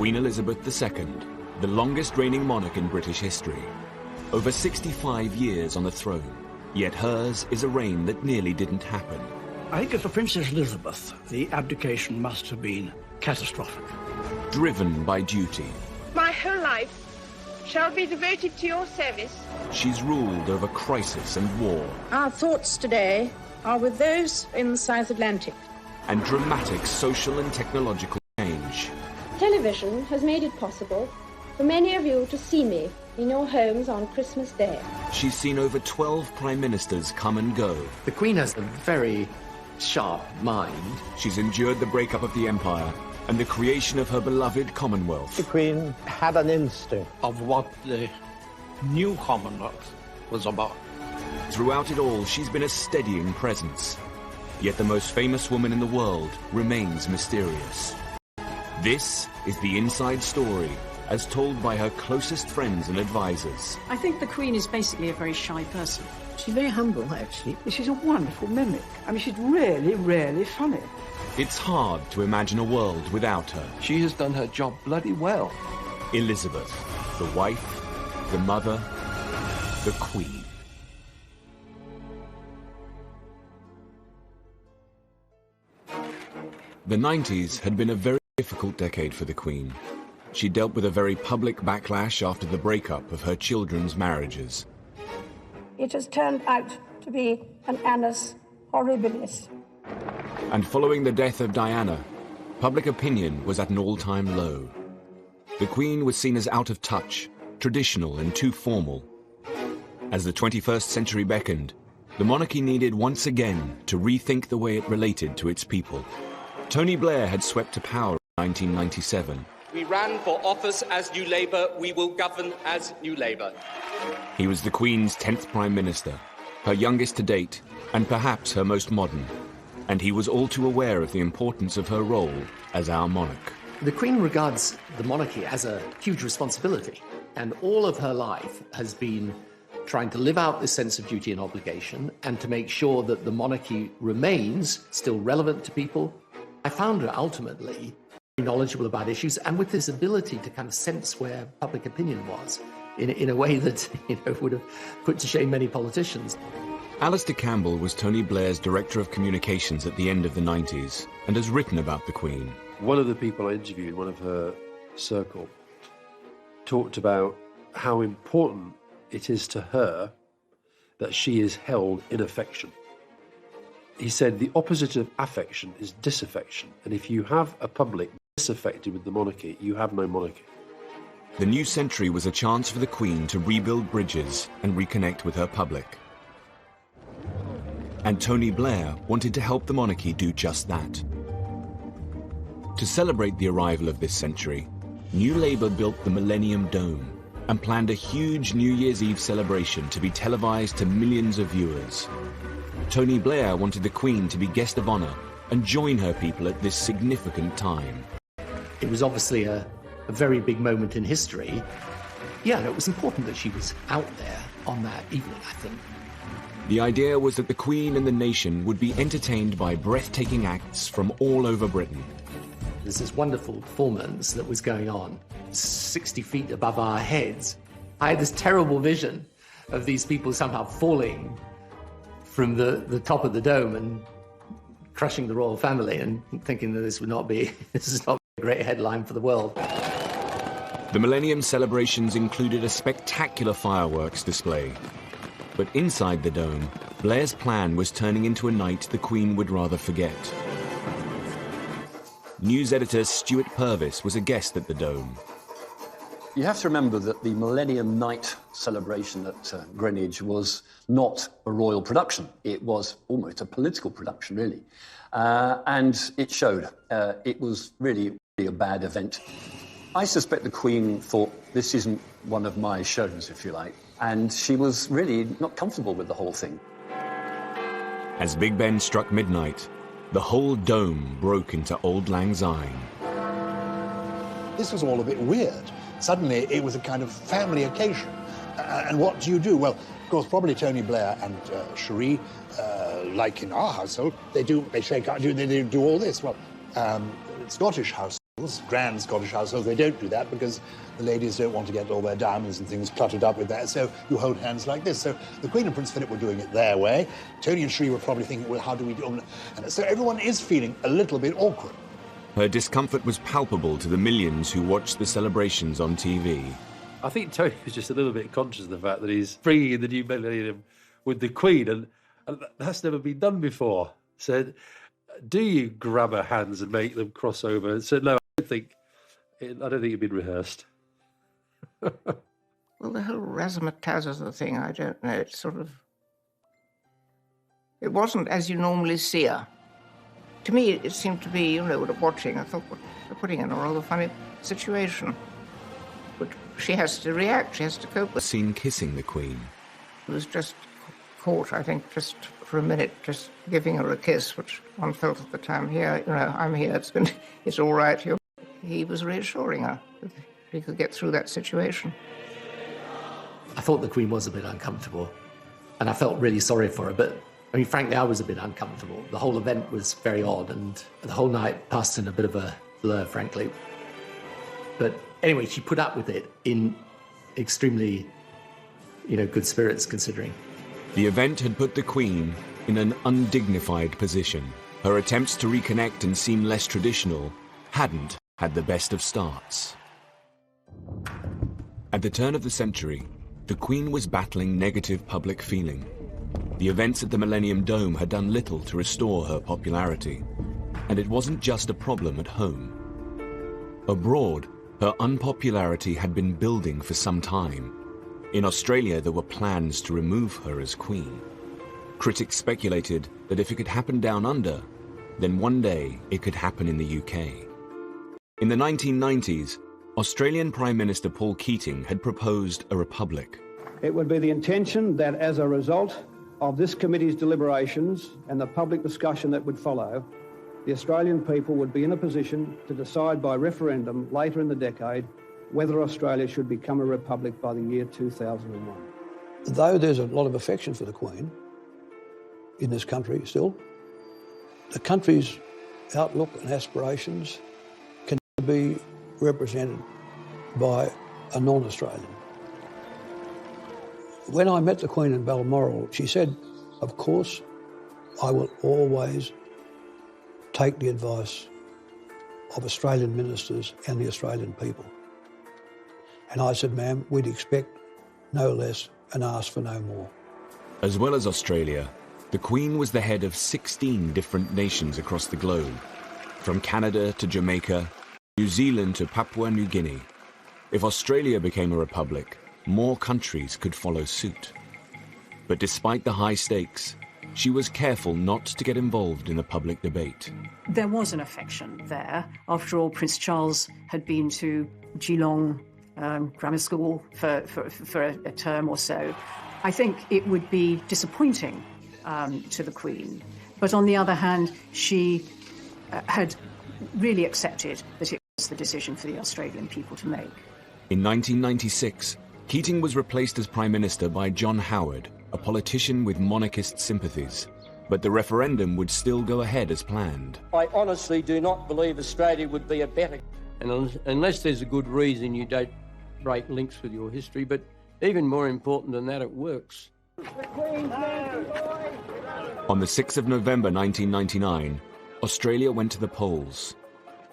Queen Elizabeth II, the longest reigning monarch in British history. Over 65 years on the throne, yet hers is a reign that nearly didn't happen. I think as for Princess Elizabeth, the abdication must have been catastrophic. Driven by duty. My whole life shall be devoted to your service. She's ruled over crisis and war. Our thoughts today are with those in the South Atlantic. And dramatic social and technological change. Television has made it possible for many of you to see me in your homes on Christmas Day. She's seen over 12 prime ministers come and go. The Queen has a very sharp mind. She's endured the breakup of the Empire and the creation of her beloved Commonwealth. The Queen had an instinct Of what the new Commonwealth was about. Throughout it all, she's been a steadying presence. Yet the most famous woman in the world remains mysterious. This is the inside story, as told by her closest friends and advisors. I think the Queen is basically a very shy person. She's very humble, actually. She's a wonderful mimic. I mean, she's really, really funny. It's hard to imagine a world without her. She has done her job bloody well. Elizabeth, the wife, the mother, the Queen. The 90s had been a very difficult decade for the Queen. She dealt with a very public backlash after the breakup of her children's marriages. It has turned out to be an annus horribilis. And following the death of Diana, public opinion was at an all-time low. The Queen was seen as out of touch, traditional and too formal. As the 21st century beckoned, the monarchy needed once again to rethink the way it related to its people. Tony Blair had swept to power in 1997. We ran for office as New Labour, we will govern as New Labour. He was the Queen's 10th Prime Minister, her youngest to date, and perhaps her most modern. And he was all too aware of the importance of her role as our monarch. The Queen regards the monarchy as a huge responsibility, and all of her life has been trying to live out this sense of duty and obligation and to make sure that the monarchy remains still relevant to people. I found her ultimately knowledgeable about issues and with this ability to kind of sense where public opinion was in a way that would have put to shame many politicians. Alistair Campbell was Tony Blair's Director of Communications at the end of the 90s and has written about the Queen. One of the people I interviewed, one of her circle, talked about how important it is to her that she is held in affection. He said the opposite of affection is disaffection, and if you have a public disaffected with the monarchy, you have no monarchy. The new century was a chance for the Queen to rebuild bridges and reconnect with her public. And Tony Blair wanted to help the monarchy do just that. To celebrate the arrival of this century, New Labour built the Millennium Dome and planned a huge New Year's Eve celebration to be televised to millions of viewers. Tony Blair wanted the Queen to be guest of honour and join her people at this significant time. It was obviously a very big moment in history. Yeah, and it was important that she was out there on that evening, I think. The idea was that the Queen and the nation would be entertained by breathtaking acts from all over Britain. There's this wonderful performance that was going on 60 feet above our heads. I had this terrible vision of these people somehow falling from the top of the dome and crushing the royal family, and thinking that this is not a great headline for the world. The Millennium celebrations included a spectacular fireworks display. But inside the dome, Blair's plan was turning into a night the Queen would rather forget. News editor Stuart Purvis was a guest at the dome. You have to remember that the Millennium Night celebration at Greenwich was not a royal production. It was almost a political production, really. And it showed. It was really a bad event. I suspect the Queen thought, this isn't one of my shows, if you like. And she was really not comfortable with the whole thing. As Big Ben struck midnight, the whole dome broke into Auld Lang Syne. This was all a bit weird. Suddenly, it was a kind of family occasion. And what do you do? Well, of course, probably Tony Blair and Cherie, like in our household, they do all this. Well, Scottish house. grand Scottish households, they don't do that because the ladies don't want to get all their diamonds and things cluttered up with that, so you hold hands like this. So the Queen and Prince Philip were doing it their way. Tony and Sri were probably thinking, well, how do we do it? And so everyone is feeling a little bit awkward. Her discomfort was palpable to the millions who watched the celebrations on TV. I think Tony was just a little bit conscious of the fact that he's bringing in the new millennium with the Queen, and that's never been done before. So do you grab her hands and make them cross over? And said, no, I don't think it'd been rehearsed. Well, the whole razzmatazz thing, I don't know. It's sort of... It wasn't as you normally see her. To me, it seemed to be, watching, I thought, well, they're putting in a rather funny situation. But she has to react, she has to cope with it. Seen kissing the Queen. It was just caught, I think, just for a minute, just giving her a kiss, which one felt at the time, here, I'm here, it's all right. He was reassuring her that he could get through that situation. I thought the Queen was a bit uncomfortable, and I felt really sorry for her, but I mean, frankly, I was a bit uncomfortable. The whole event was very odd, and the whole night passed in a bit of a blur, frankly. But anyway, she put up with it in extremely, good spirits, considering. The event had put the Queen in an undignified position. Her attempts to reconnect and seem less traditional hadn't had the best of starts. At the turn of the century, the Queen was battling negative public feeling. The events at the Millennium Dome had done little to restore her popularity, and it wasn't just a problem at home. Abroad, her unpopularity had been building for some time. In Australia, there were plans to remove her as Queen. Critics speculated that if it could happen down under, then one day it could happen in the UK. In the 1990s, Australian Prime Minister Paul Keating had proposed a republic. It would be the intention that as a result of this committee's deliberations and the public discussion that would follow, the Australian people would be in a position to decide by referendum later in the decade whether Australia should become a republic by the year 2001. Though there's a lot of affection for the Queen in this country still, the country's outlook and aspirations can be represented by a non-Australian. When I met the Queen in Balmoral, she said, of course, I will always take the advice of Australian ministers and the Australian people. And I said, ma'am, we'd expect no less and ask for no more. As well as Australia, the Queen was the head of 16 different nations across the globe, from Canada to Jamaica, New Zealand to Papua New Guinea. If Australia became a republic, more countries could follow suit. But despite the high stakes, she was careful not to get involved in the public debate. There was an affection there. After all, Prince Charles had been to Geelong grammar school for a term or so. I think it would be disappointing to the Queen. But on the other hand, she had really accepted that it was the decision for the Australian people to make. In 1996, Keating was replaced as Prime Minister by John Howard, a politician with monarchist sympathies. But the referendum would still go ahead as planned. I honestly do not believe Australia would be a better... And unless there's a good reason, you don't break links with your history. But even more important than that, it works. On the 6th of November 1999, Australia went to the polls.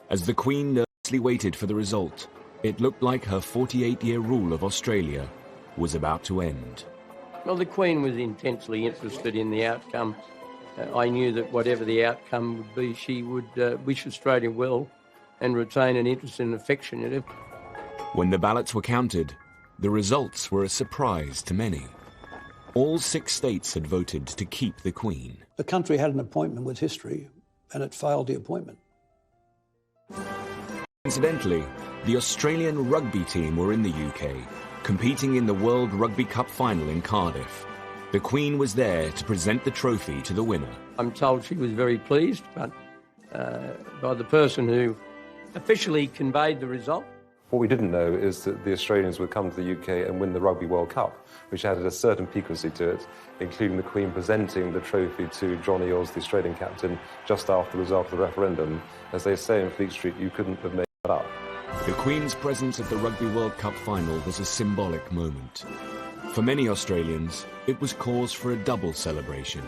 As the Queen nervously waited for the result, it looked like her 48-year rule of Australia was about to end. Well, the Queen was intensely interested in the outcome. I knew that whatever the outcome would be, she would wish Australia well and retain an interest and affection in it. When the ballots were counted, the results were a surprise to many. All 6 states had voted to keep the Queen. The country had an appointment with history, and it failed the appointment. Incidentally, the Australian rugby team were in the UK, competing in the World Rugby Cup final in Cardiff. The Queen was there to present the trophy to the winner. I'm told she was very pleased, but by the person who officially conveyed the result. What we didn't know is that the Australians would come to the UK and win the Rugby World Cup, which added a certain piquancy to it, including the Queen presenting the trophy to John Eales, the Australian captain, just after the result of the referendum. As they say in Fleet Street, you couldn't have made up. The Queen's presence at the Rugby World Cup final was a symbolic moment. For many Australians, it was cause for a double celebration.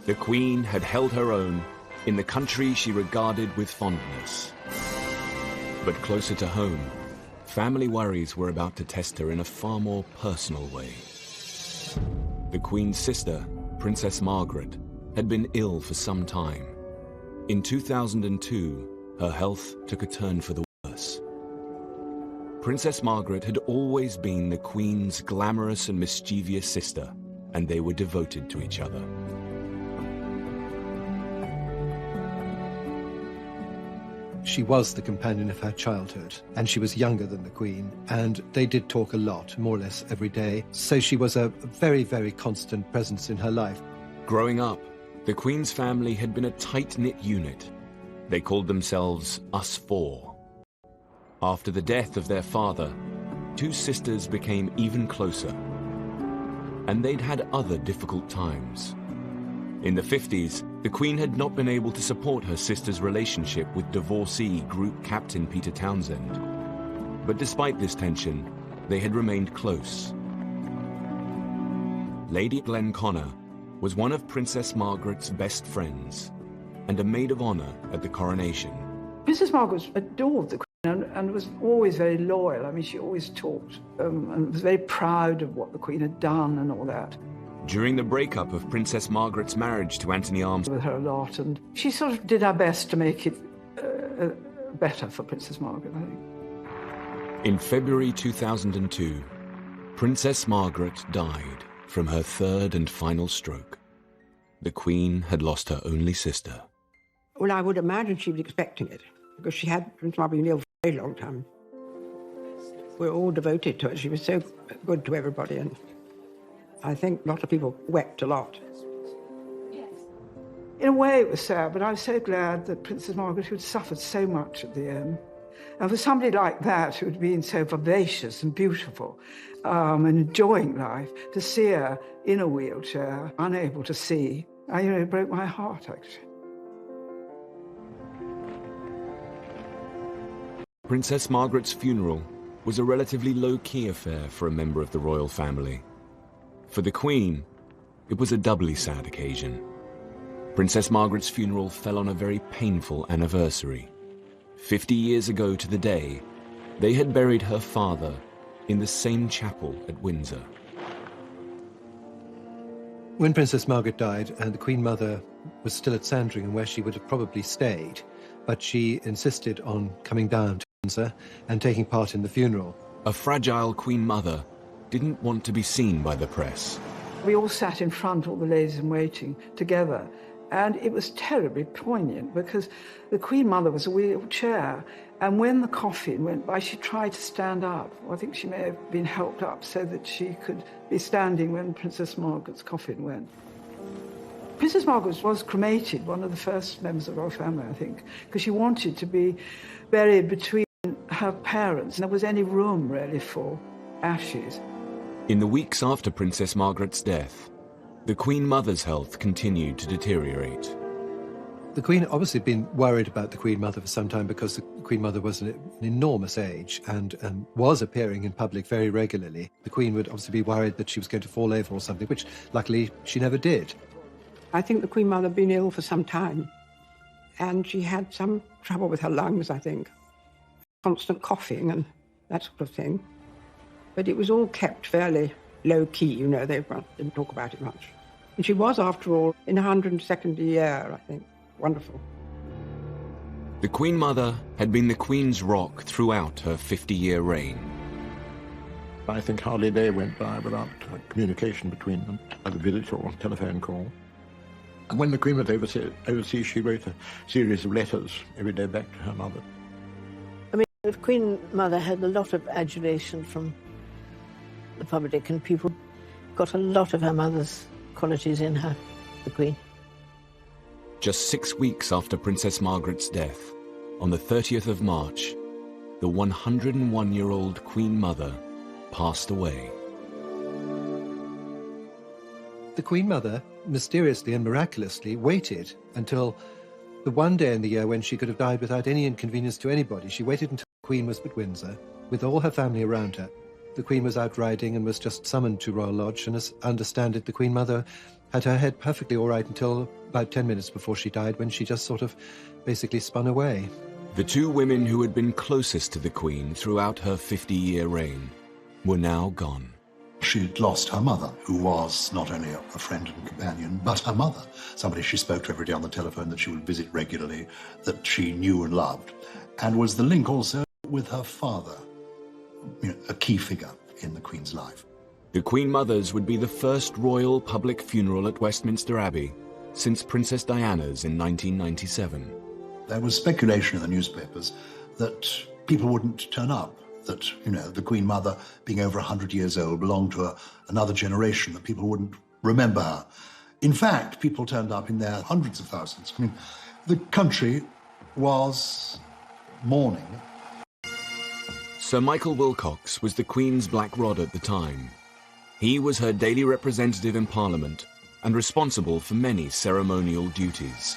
The Queen had held her own in the country she regarded with fondness. But closer to home, family worries were about to test her in a far more personal way. The Queen's sister, Princess Margaret, had been ill for some time. In 2002, her health took a turn for the worse. Princess Margaret had always been the Queen's glamorous and mischievous sister, and they were devoted to each other. She was the companion of her childhood, and she was younger than the Queen, and they did talk a lot, more or less every day, so she was a very, very constant presence in her life. Growing up, the Queen's family had been a tight-knit unit. They called themselves Us Four. After the death of their father, two sisters became even closer, and they'd had other difficult times. In the 50s, the Queen had not been able to support her sister's relationship with divorcee Group Captain Peter Townsend. But despite this tension, they had remained close. Lady Glenconnor was one of Princess Margaret's best friends and a maid of honor at the coronation. Princess Margaret adored the Queen and was always very loyal. I mean, she always talked and was very proud of what the Queen had done and all that. During the breakup of Princess Margaret's marriage to Anthony Armstrong, with her a lot, and she sort of did her best to make it better for Princess Margaret, I think. In February 2002, Princess Margaret died from her third and final stroke. The Queen had lost her only sister. Well, I would imagine she was expecting it, because she had Princess Margaret been ill for a very long time. We were all devoted to her. She was so good to everybody, and I think a lot of people wept a lot. In a way, it was sad, but I was so glad that Princess Margaret, who had suffered so much at the end, and for somebody like that who had been so vivacious and beautiful and enjoying life, to see her in a wheelchair, unable to see, it broke my heart, actually. Princess Margaret's funeral was a relatively low-key affair for a member of the royal family. For the Queen, it was a doubly sad occasion. Princess Margaret's funeral fell on a very painful anniversary. 50 years ago to the day, they had buried her father in the same chapel at Windsor. When Princess Margaret died, and the Queen Mother was still at Sandringham, where she would have probably stayed, but she insisted on coming down to Windsor and taking part in the funeral. A fragile Queen Mother didn't want to be seen by the press. We all sat in front, all the ladies in waiting, together, and it was terribly poignant because the Queen Mother was a wheelchair, and when the coffin went by, she tried to stand up. I think she may have been helped up so that she could be standing when Princess Margaret's coffin went. Princess Margaret was cremated, one of the first members of the royal family, I think, because she wanted to be buried between her parents, and there was any room, really, for ashes. In the weeks after Princess Margaret's death, the Queen Mother's health continued to deteriorate. The Queen had obviously been worried about the Queen Mother for some time because the Queen Mother was an enormous age and was appearing in public very regularly. The Queen would obviously be worried that she was going to fall over or something, which luckily she never did. I think the Queen Mother had been ill for some time, and she had some trouble with her lungs, I think. Constant coughing and that sort of thing. But it was all kept fairly low-key, they didn't talk about it much. And she was, after all, in her 102nd year, I think. Wonderful. The Queen Mother had been the Queen's rock throughout her 50-year reign. I think hardly a day went by without communication between them, either visit or telephone call. And when the Queen was overseas, she wrote a series of letters every day back to her mother. I mean, the Queen Mother had a lot of adulation from the public, and people got a lot of her mother's qualities in her, the Queen. Just 6 weeks after Princess Margaret's death, on the 30th of March, the 101-year-old Queen Mother passed away. The Queen Mother, mysteriously and miraculously, waited until the one day in the year when she could have died without any inconvenience to anybody. She waited until Queen was at Windsor, with all her family around her. The Queen was out riding and was just summoned to Royal Lodge, and as I understand it, the Queen Mother had her head perfectly all right until about 10 minutes before she died, when she just sort of basically spun away. The two women who had been closest to the Queen throughout her 50-year reign were now gone. She'd lost her mother, who was not only a friend and companion, but her mother, somebody she spoke to every day on the telephone, that she would visit regularly, that she knew and loved, and was the link also with her father, a key figure in the Queen's life. The Queen Mother's would be the first royal public funeral at Westminster Abbey since Princess Diana's in 1997. There was speculation in the newspapers that people wouldn't turn up, that, the Queen Mother, being over 100 years old, belonged to another generation, that people wouldn't remember her. In fact, people turned up in their hundreds of thousands. The country was mourning. Sir Michael Wilcox was the Queen's black rod at the time. He was her daily representative in Parliament and responsible for many ceremonial duties.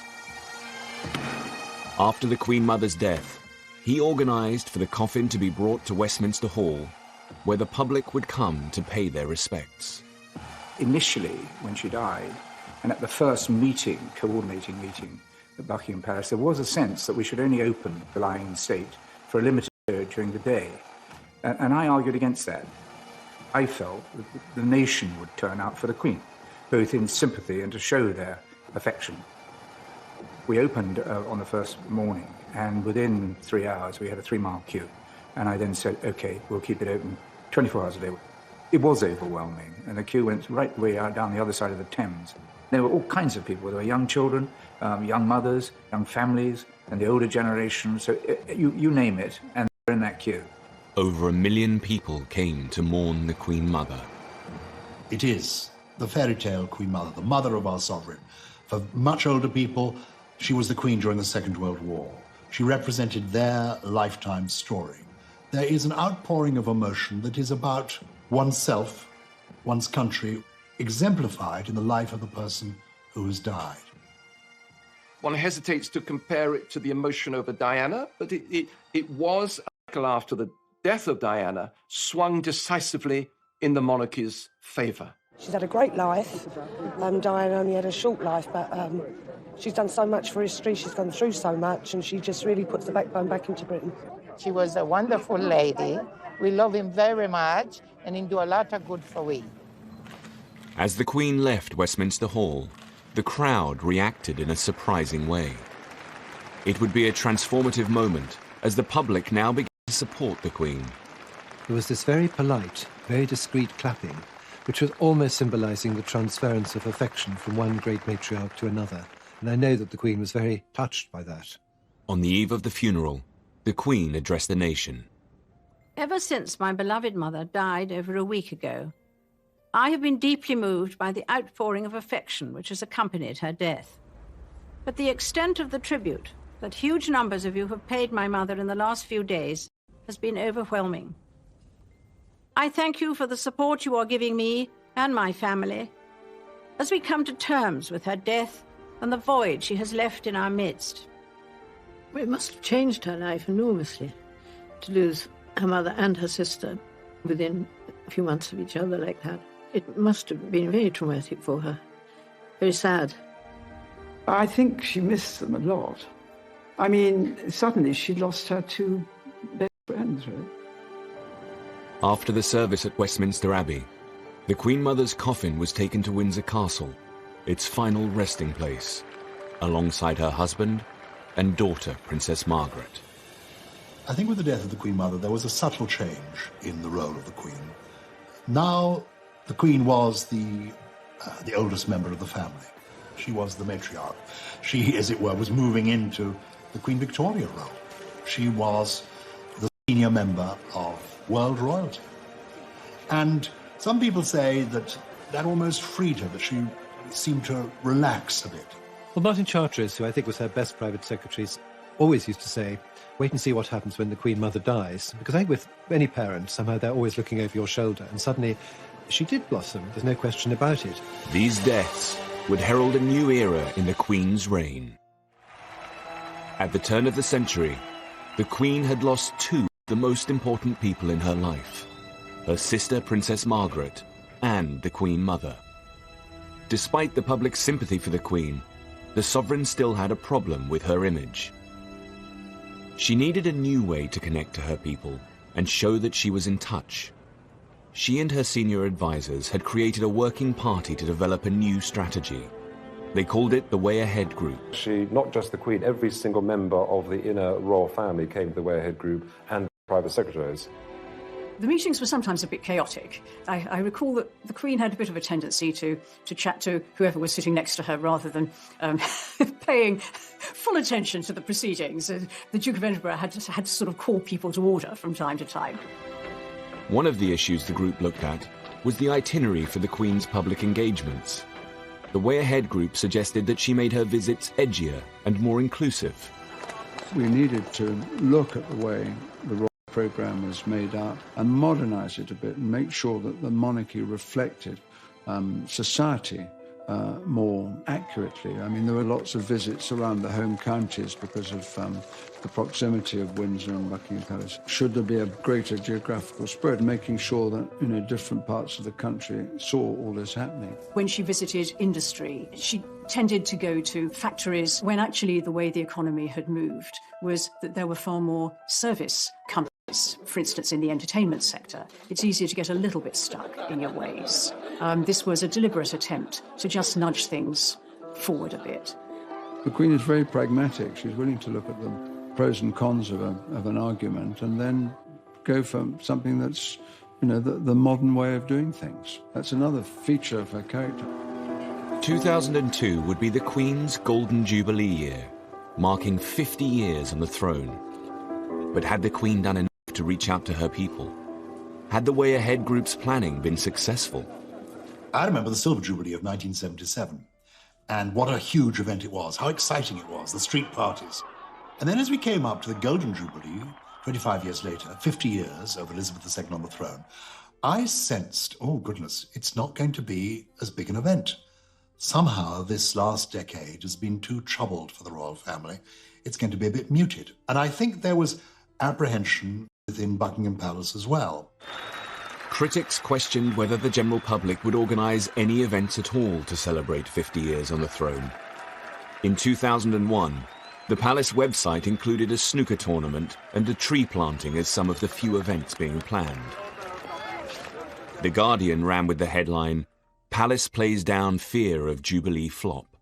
After the Queen Mother's death, he organised for the coffin to be brought to Westminster Hall, where the public would come to pay their respects. Initially, when she died, and at the first coordinating meeting at Buckingham Palace, there was a sense that we should only open the lying in state for a limited period during the day. And I argued against that. I felt that the nation would turn out for the Queen, both in sympathy and to show their affection. We opened on the first morning, and within 3 hours we had a 3-mile queue. And I then said, OK, we'll keep it open 24 hours a day. It was overwhelming, and the queue went right the way out down the other side of the Thames. There were all kinds of people. There were young children, young mothers, young families, and the older generation. So you name it, and they're in that queue. Over 1 million people came to mourn the Queen Mother. It is the fairy tale Queen Mother, the mother of our sovereign. For much older people, she was the Queen during the Second World War. She represented their lifetime story. There is an outpouring of emotion that is about oneself, one's country, exemplified in the life of the person who has died. One hesitates to compare it to the emotion over Diana, but it was, after the death of Diana, swung decisively in the monarchy's favour. She's had a great life. Diana only had a short life, but she's done so much for history, she's gone through so much, and she just really puts the backbone back into Britain. She was a wonderful lady. We love him very much, and he do a lot of good for we. As the Queen left Westminster Hall, the crowd reacted in a surprising way. It would be a transformative moment as the public now began to support the Queen. There was this very polite, very discreet clapping, which was almost symbolising the transference of affection from one great matriarch to another, and I know that the Queen was very touched by that. On the eve of the funeral, the Queen addressed the nation. Ever since my beloved mother died over a week ago, I have been deeply moved by the outpouring of affection which has accompanied her death. But the extent of the tribute that huge numbers of you have paid my mother in the last few days has been overwhelming. I thank you for the support you are giving me and my family as we come to terms with her death and the void she has left in our midst. It must have changed her life enormously to lose her mother and her sister within a few months of each other like that. It must have been very traumatic for her, very sad. I think she missed them a lot. I mean, suddenly she lost her two best friends, really. After the service at Westminster Abbey, the Queen Mother's coffin was taken to Windsor Castle, its final resting place, alongside her husband and daughter, Princess Margaret. I think with the death of the Queen Mother, there was a subtle change in the role of the Queen. Now, the Queen was the oldest member of the family. She was the matriarch. She, as it were, was moving into the Queen Victoria role. She was the senior member of world royalty. And some people say that that almost freed her, that she seemed to relax a bit. Well, Martin Charteris, who I think was her best private secretary, always used to say, wait and see what happens when the Queen Mother dies. Because I think with any parent, somehow they're always looking over your shoulder. And suddenly, she did blossom. There's no question about it. These deaths would herald a new era in the Queen's reign. At the turn of the century, the Queen had lost two the most important people in her life, her sister Princess Margaret and the Queen Mother. Despite the public's sympathy for the Queen, the sovereign still had a problem with her image. She needed a new way to connect to her people and show that she was in touch. She and her senior advisors had created a working party to develop a new strategy. They called it the Way Ahead Group. She, not just the Queen, every single member of the inner royal family came to the Way Ahead Group and private secretaries. The meetings were sometimes a bit chaotic. I recall that the Queen had a bit of a tendency to chat to whoever was sitting next to her rather than paying full attention to the proceedings. The Duke of Edinburgh had to sort of call people to order from time to time. One of the issues the group looked at was the itinerary for the Queen's public engagements. The Way Ahead Group suggested that she made her visits edgier and more inclusive. We needed to look at the way the royal programme was made up and modernise it a bit and make sure that the monarchy reflected society more accurately. I mean, there were lots of visits around the home counties because of the proximity of Windsor and Buckingham Palace. Should there be a greater geographical spread, making sure that, different parts of the country saw all this happening. When she visited industry, she tended to go to factories when actually the way the economy had moved was that there were far more service companies. For instance, in the entertainment sector, it's easier to get a little bit stuck in your ways. This was a deliberate attempt to just nudge things forward a bit. The Queen is very pragmatic. She's willing to look at the pros and cons of an argument and then go for something that's, the modern way of doing things. That's another feature of her character. 2002 would be the Queen's Golden Jubilee year, marking 50 years on the throne. But had the Queen done enough to reach out to her people? Had the Way Ahead Group's planning been successful? I remember the Silver Jubilee of 1977, and what a huge event it was, how exciting it was, the street parties. And then as we came up to the Golden Jubilee, 25 years later, 50 years of Elizabeth II on the throne, I sensed, oh goodness, it's not going to be as big an event. Somehow this last decade has been too troubled for the royal family. It's going to be a bit muted. And I think there was apprehension within Buckingham Palace as well. Critics questioned whether the general public would organise any events at all to celebrate 50 years on the throne. In 2001, the palace website included a snooker tournament and a tree planting as some of the few events being planned. The Guardian ran with the headline, "Palace plays down fear of Jubilee flop."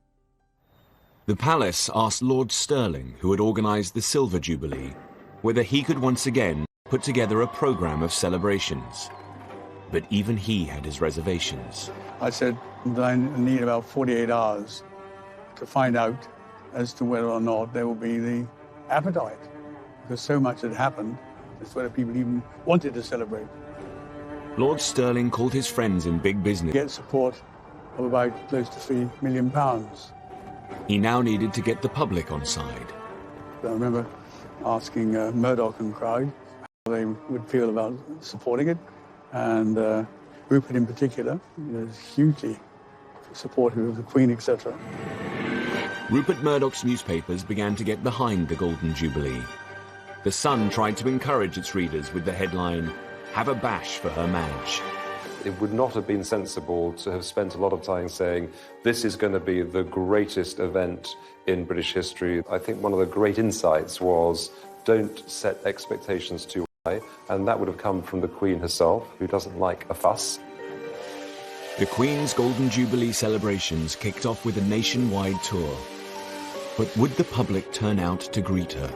The palace asked Lord Stirling, who had organised the Silver Jubilee, whether he could once again put together a programme of celebrations. But even he had his reservations. I said that I need about 48 hours to find out as to whether or not there will be the appetite, because so much had happened as to whether people even wanted to celebrate. Lord Stirling called his friends in big business. Get support of about close to £3 million. He now needed to get the public on side. I remember asking Murdoch and crowd how they would feel about supporting it, and Rupert in particular was hugely supportive of the Queen, etc. Rupert Murdoch's newspapers began to get behind the Golden Jubilee. The Sun tried to encourage its readers with the headline, "Have a bash for Her Madge." It would not have been sensible to have spent a lot of time saying, this is going to be the greatest event in British history. I think one of the great insights was, don't set expectations too high, and that would have come from the Queen herself, who doesn't like a fuss. The Queen's Golden Jubilee celebrations kicked off with a nationwide tour. But would the public turn out to greet her?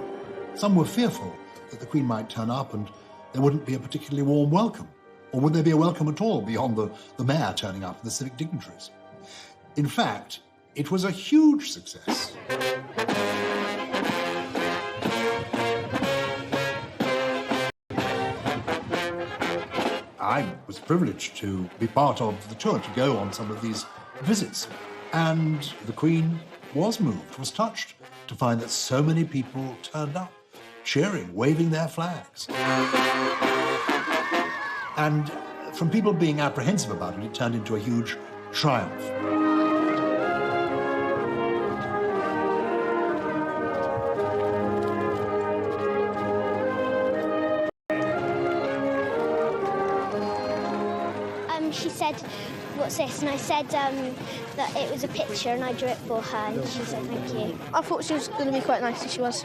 Some were fearful that the Queen might turn up and there wouldn't be a particularly warm welcome. Or would there be a welcome at all beyond the mayor turning up and the civic dignitaries? In fact, it was a huge success. I was privileged to be part of the tour, to go on some of these visits. And the Queen was moved, was touched to find that so many people turned up, cheering, waving their flags. And from people being apprehensive about it, it turned into a huge triumph. she said, "What's this?" And I said that it was a picture and I drew it for her, and she said thank you. I thought she was going to be quite nice, and she was.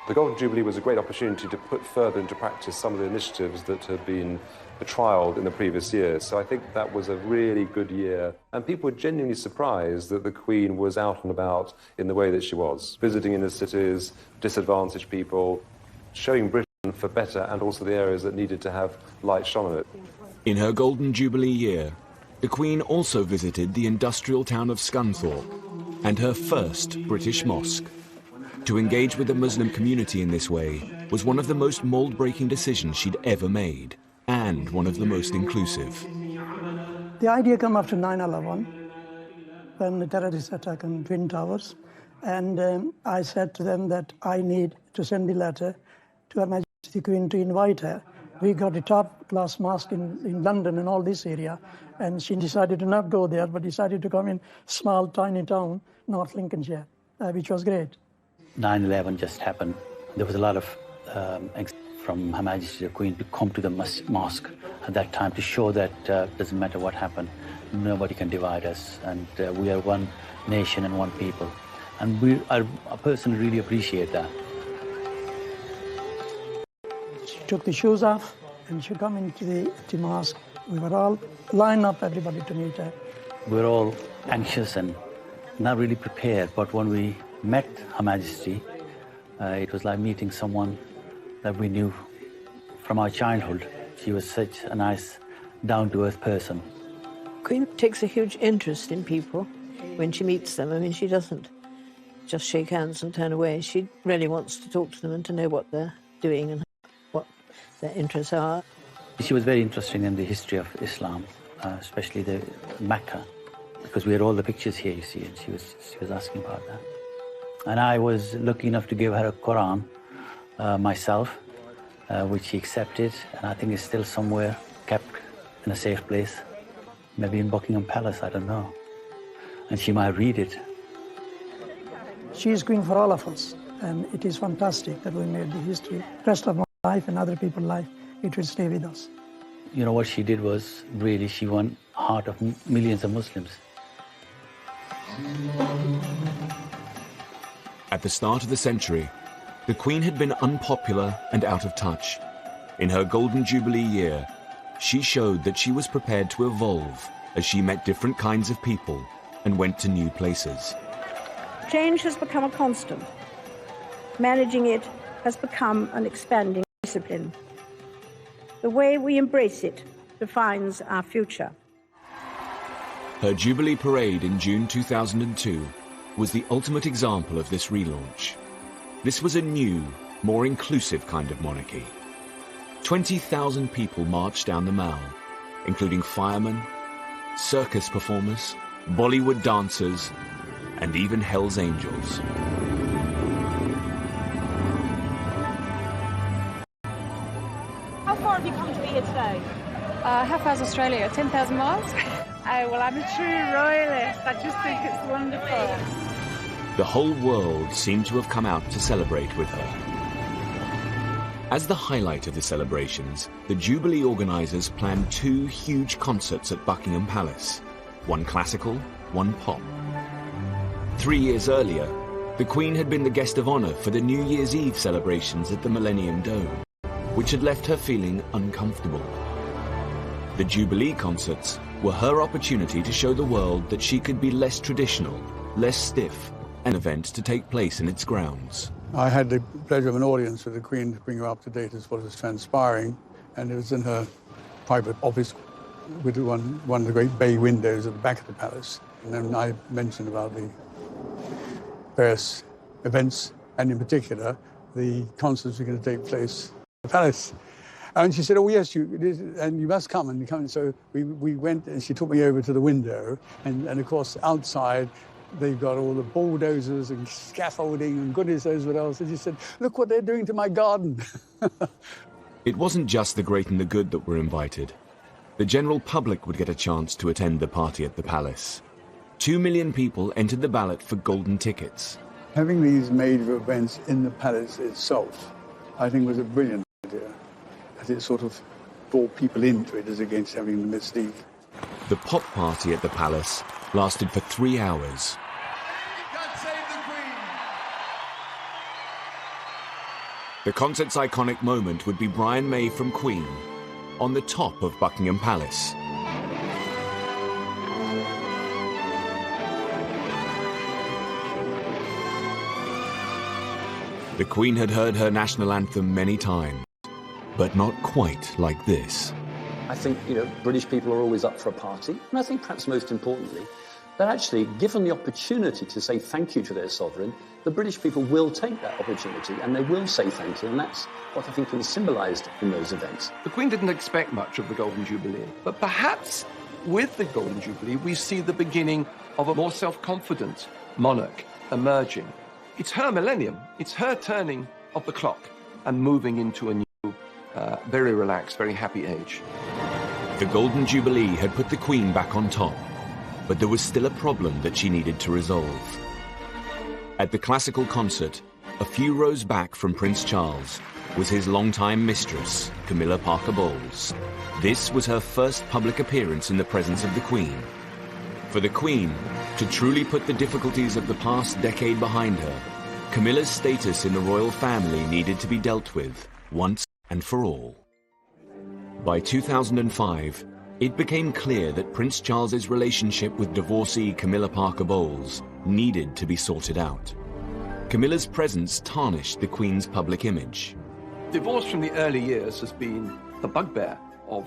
The Golden Jubilee was a great opportunity to put further into practice some of the initiatives that had been trialled in the previous years. So I think that was a really good year. And people were genuinely surprised that the Queen was out and about in the way that she was, visiting inner cities, disadvantaged people, showing Britain for better and also the areas that needed to have light shone on it. In her Golden Jubilee year, the Queen also visited the industrial town of Scunthorpe and her first British mosque. To engage with the Muslim community in this way was one of the most mould-breaking decisions she'd ever made, and one of the most inclusive. The idea came after 9/11, when the terrorist attack on Twin Towers, and I said to them that I need to send a letter to Her Majesty the Queen to invite her. We got a top-class mosque in London and all this area, and she decided to not go there, but decided to come in small, tiny town, North Lincolnshire, which was great. 9/11 just happened. There was a lot of from Her Majesty the Queen to come to the mosque at that time to show that doesn't matter what happened, nobody can divide us, and we are one nation and one people. And I personally really appreciate that. She took the shoes off and she came into the mosque. We were all lined up, everybody, to meet her. We were all anxious and not really prepared, but when we met Her Majesty, it was like meeting someone that we knew from our childhood. She was such a nice, down-to-earth person. Queen takes a huge interest in people when she meets them. I mean, she doesn't just shake hands and turn away. She really wants to talk to them and to know what they're doing and what their interests are. She was very interested in the history of Islam, especially the Mecca, because we had all the pictures here, you see, and she was asking about that. And I was lucky enough to give her a Quran myself, which she accepted, and I think it's still somewhere kept in a safe place, maybe in Buckingham Palace, I don't know. And she might read it. She is Queen for all of us, and it is fantastic that we made the history. The rest of my life and other people's life, it will stay with us. You know, what she did was really, she won the heart of millions of Muslims. At the start of the century, the Queen had been unpopular and out of touch. In her Golden Jubilee year, she showed that she was prepared to evolve as she met different kinds of people and went to new places. Change has become a constant. Managing it has become an expanding discipline. The way we embrace it defines our future. Her Jubilee Parade in June 2002 was the ultimate example of this relaunch. This was a new, more inclusive kind of monarchy. 20,000 people marched down the Mall, including firemen, circus performers, Bollywood dancers, and even Hell's Angels. How far have you come to be here today? How far is Australia? 10,000 miles? Oh, well, I'm a true royalist. I just think it's wonderful. The whole world seemed to have come out to celebrate with her. As the highlight of the celebrations, the Jubilee organisers planned 2 huge concerts at Buckingham Palace, one classical, one pop. 3 years earlier, the Queen had been the guest of honour for the New Year's Eve celebrations at the Millennium Dome, which had left her feeling uncomfortable. The Jubilee concerts were her opportunity to show the world that she could be less traditional, less stiff, an event to take place in its grounds. I had the pleasure of an audience with the Queen to bring her up to date as what was transpiring, and it was in her private office with one of the great bay windows at the back of the palace. And then I mentioned about the various events, and in particular, the concerts were going to take place at the palace. And she said, "Oh, yes, you must come." And come. So we went, and she took me over to the window, and of course, outside, they've got all the bulldozers and scaffolding and goodness knows what else. And she said, "Look what they're doing to my garden." It wasn't just the great and the good that were invited. The general public would get a chance to attend the party at the palace. 2 million people entered the ballot for golden tickets. Having these major events in the palace itself, I think, was a brilliant idea. As it sort of draw people into it as against having them mislead. The pop party at the palace lasted for 3 hours. The concert's iconic moment would be Brian May from Queen on the top of Buckingham Palace. The Queen had heard her national anthem many times, but not quite like this. I think, British people are always up for a party, and I think perhaps most importantly, that actually, given the opportunity to say thank you to their sovereign, the British people will take that opportunity and they will say thank you, and that's what I think was symbolised in those events. The Queen didn't expect much of the Golden Jubilee, but perhaps with the Golden Jubilee we see the beginning of a more self-confident monarch emerging. It's her millennium, it's her turning of the clock and moving into a new, very relaxed, very happy age. The Golden Jubilee had put the Queen back on top, but there was still a problem that she needed to resolve. At the classical concert, a few rows back from Prince Charles, was his longtime mistress, Camilla Parker Bowles. This was her first public appearance in the presence of the Queen. For the Queen, to truly put the difficulties of the past decade behind her, Camilla's status in the royal family needed to be dealt with once and for all. By 2005, it became clear that Prince Charles's relationship with divorcee Camilla Parker Bowles needed to be sorted out. Camilla's presence tarnished the Queen's public image. Divorce from the early years has been the bugbear of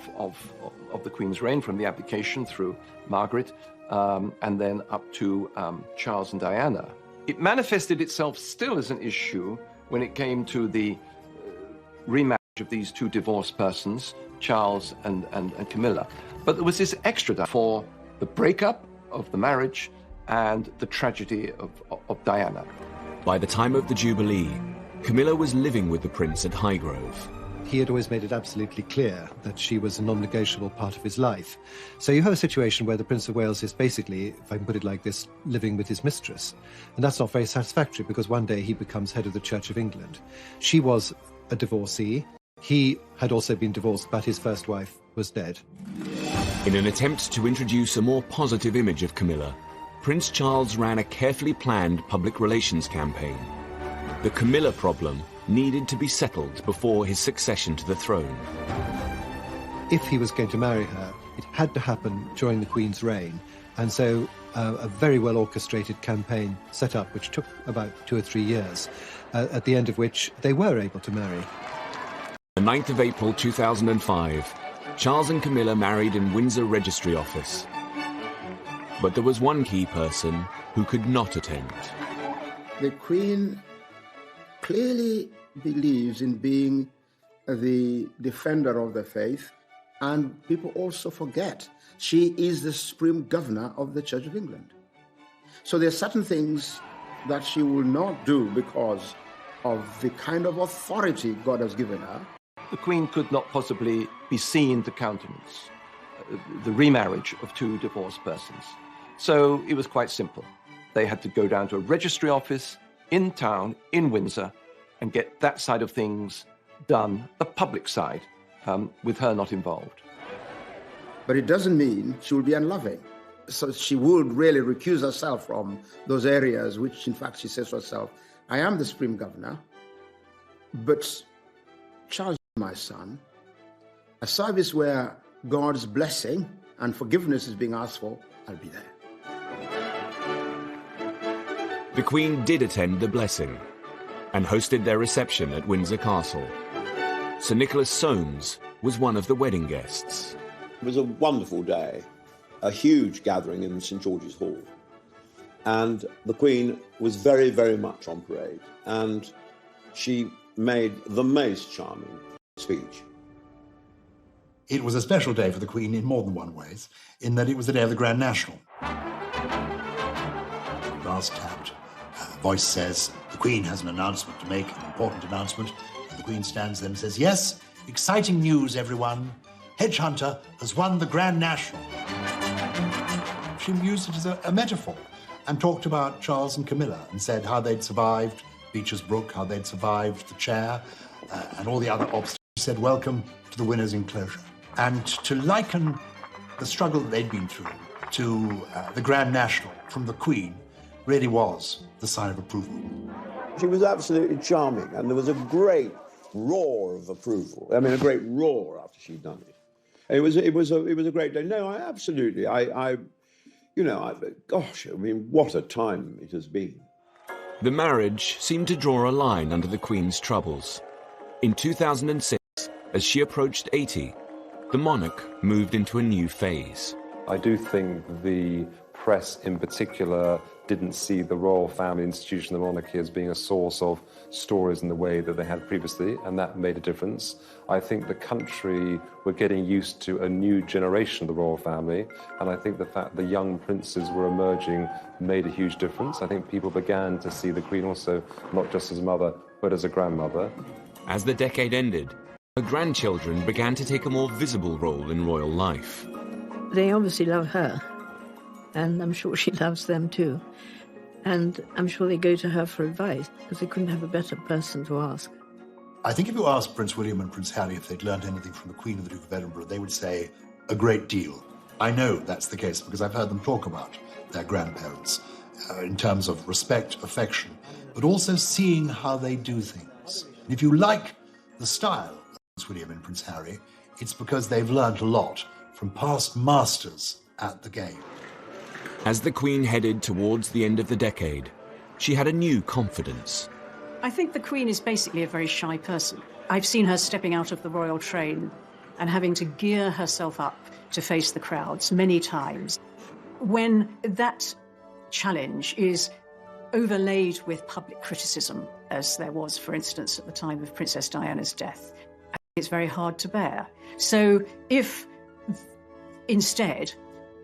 the Queen's reign, from the abdication through Margaret and then up to Charles and Diana. It manifested itself still as an issue when it came to the remarriage of these two divorced persons, Charles and Camilla. But there was this extra for the breakup of the marriage and the tragedy of Diana. By the time of the Jubilee, Camilla was living with the Prince at Highgrove. He had always made it absolutely clear that she was a non-negotiable part of his life. So you have a situation where the Prince of Wales is basically, if I can put it like this, living with his mistress. And that's not very satisfactory, because one day he becomes head of the Church of England. She was a divorcee. He had also been divorced, but his first wife was dead. In an attempt to introduce a more positive image of Camilla, Prince Charles ran a carefully planned public relations campaign. The Camilla problem needed to be settled before his succession to the throne. If he was going to marry her, it had to happen during the Queen's reign, and so a very well orchestrated campaign set up, which took about 2 or 3 years, at the end of which they were able to marry. The 9th of April 2005, Charles and Camilla married in Windsor Registry Office. But there was one key person who could not attend. The Queen clearly believes in being the defender of the faith, and people also forget she is the supreme governor of the Church of England. So there are certain things that she will not do because of the kind of authority God has given her. The Queen could not possibly be seen to countenance the remarriage of two divorced persons. So it was quite simple. They had to go down to a registry office in town, in Windsor, and get that side of things done, the public side, with her not involved. But it doesn't mean she will be unloving. So she would really recuse herself from those areas which, in fact, she says to herself, I am the supreme governor, but Charles, my son, a service where God's blessing and forgiveness is being asked for, I'll be there. The Queen did attend the blessing and hosted their reception at Windsor Castle. Sir Nicholas Soames was one of the wedding guests. It was a wonderful day, a huge gathering in St George's Hall. And the Queen was very, very much on parade. And she made the most charming speech. It was a special day for the Queen in more than one ways, in that it was the day of the Grand National. Brass tapped. Voice says, the Queen has an announcement to make, an important announcement. And the Queen stands there and says, yes, exciting news, everyone. Hedgehunter has won the Grand National. She used it as a metaphor and talked about Charles and Camilla and said how they'd survived Beecher's Brook, how they'd survived the chair and all the other obstacles. She said, welcome to the winner's enclosure. And to liken the struggle that they'd been through to the Grand National from the Queen really was the sign of approval. She was absolutely charming, and there was a great roar of approval. I mean, a great roar after she'd done it. It was a great day. No, absolutely. Gosh, I mean, what a time it has been. The marriage seemed to draw a line under the Queen's troubles. In 2006, as she approached 80, the monarch moved into a new phase. I do think the press in particular didn't see the royal family institution, the monarchy, as being a source of stories in the way that they had previously, and that made a difference. I think the country were getting used to a new generation of the royal family, and I think the fact the young princes were emerging made a huge difference. I think people began to see the Queen also not just as a mother, but as a grandmother. As the decade ended, her grandchildren began to take a more visible role in royal life. They obviously love her, and I'm sure she loves them too. And I'm sure they go to her for advice, because they couldn't have a better person to ask. I think if you asked Prince William and Prince Harry if they'd learned anything from the Queen and the Duke of Edinburgh, they would say a great deal. I know that's the case because I've heard them talk about their grandparents in terms of respect, affection, but also seeing how they do things. And if you like the style of Prince William and Prince Harry, it's because they've learned a lot from past masters at the game. As the Queen headed towards the end of the decade, she had a new confidence. I think the Queen is basically a very shy person. I've seen her stepping out of the royal train and having to gear herself up to face the crowds many times. When that challenge is overlaid with public criticism, as there was, for instance, at the time of Princess Diana's death, it's very hard to bear. So if instead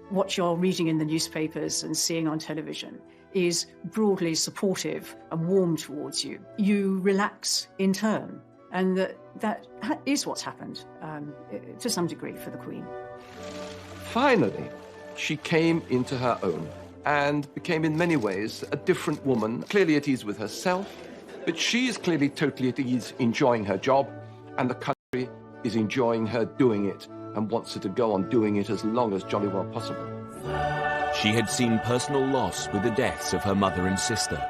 what you're reading in the newspapers and seeing on television is broadly supportive and warm towards you, you relax in turn. And that is what's happened to some degree for the Queen. Finally, she came into her own and became in many ways a different woman, clearly at ease with herself, but she is clearly totally at ease enjoying her job, and the country is enjoying her doing it and wants her to go on doing it as long as jolly well possible. She had seen personal loss with the deaths of her mother and sister.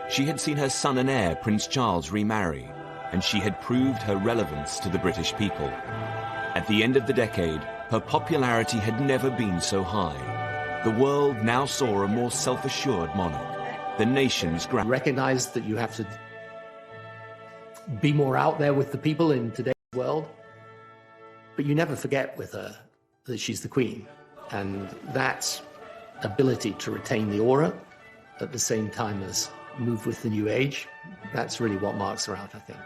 She had seen her son and heir, Prince Charles, remarry, and she had proved her relevance to the British people. At the end of the decade, her popularity had never been so high. The world now saw a more self-assured monarch, the nation's grand. Recognize that you have to be more out there with the people in today's world, but you never forget with her that she's the Queen, and that ability to retain the aura at the same time as move with the new age, that's really what marks her out, I think.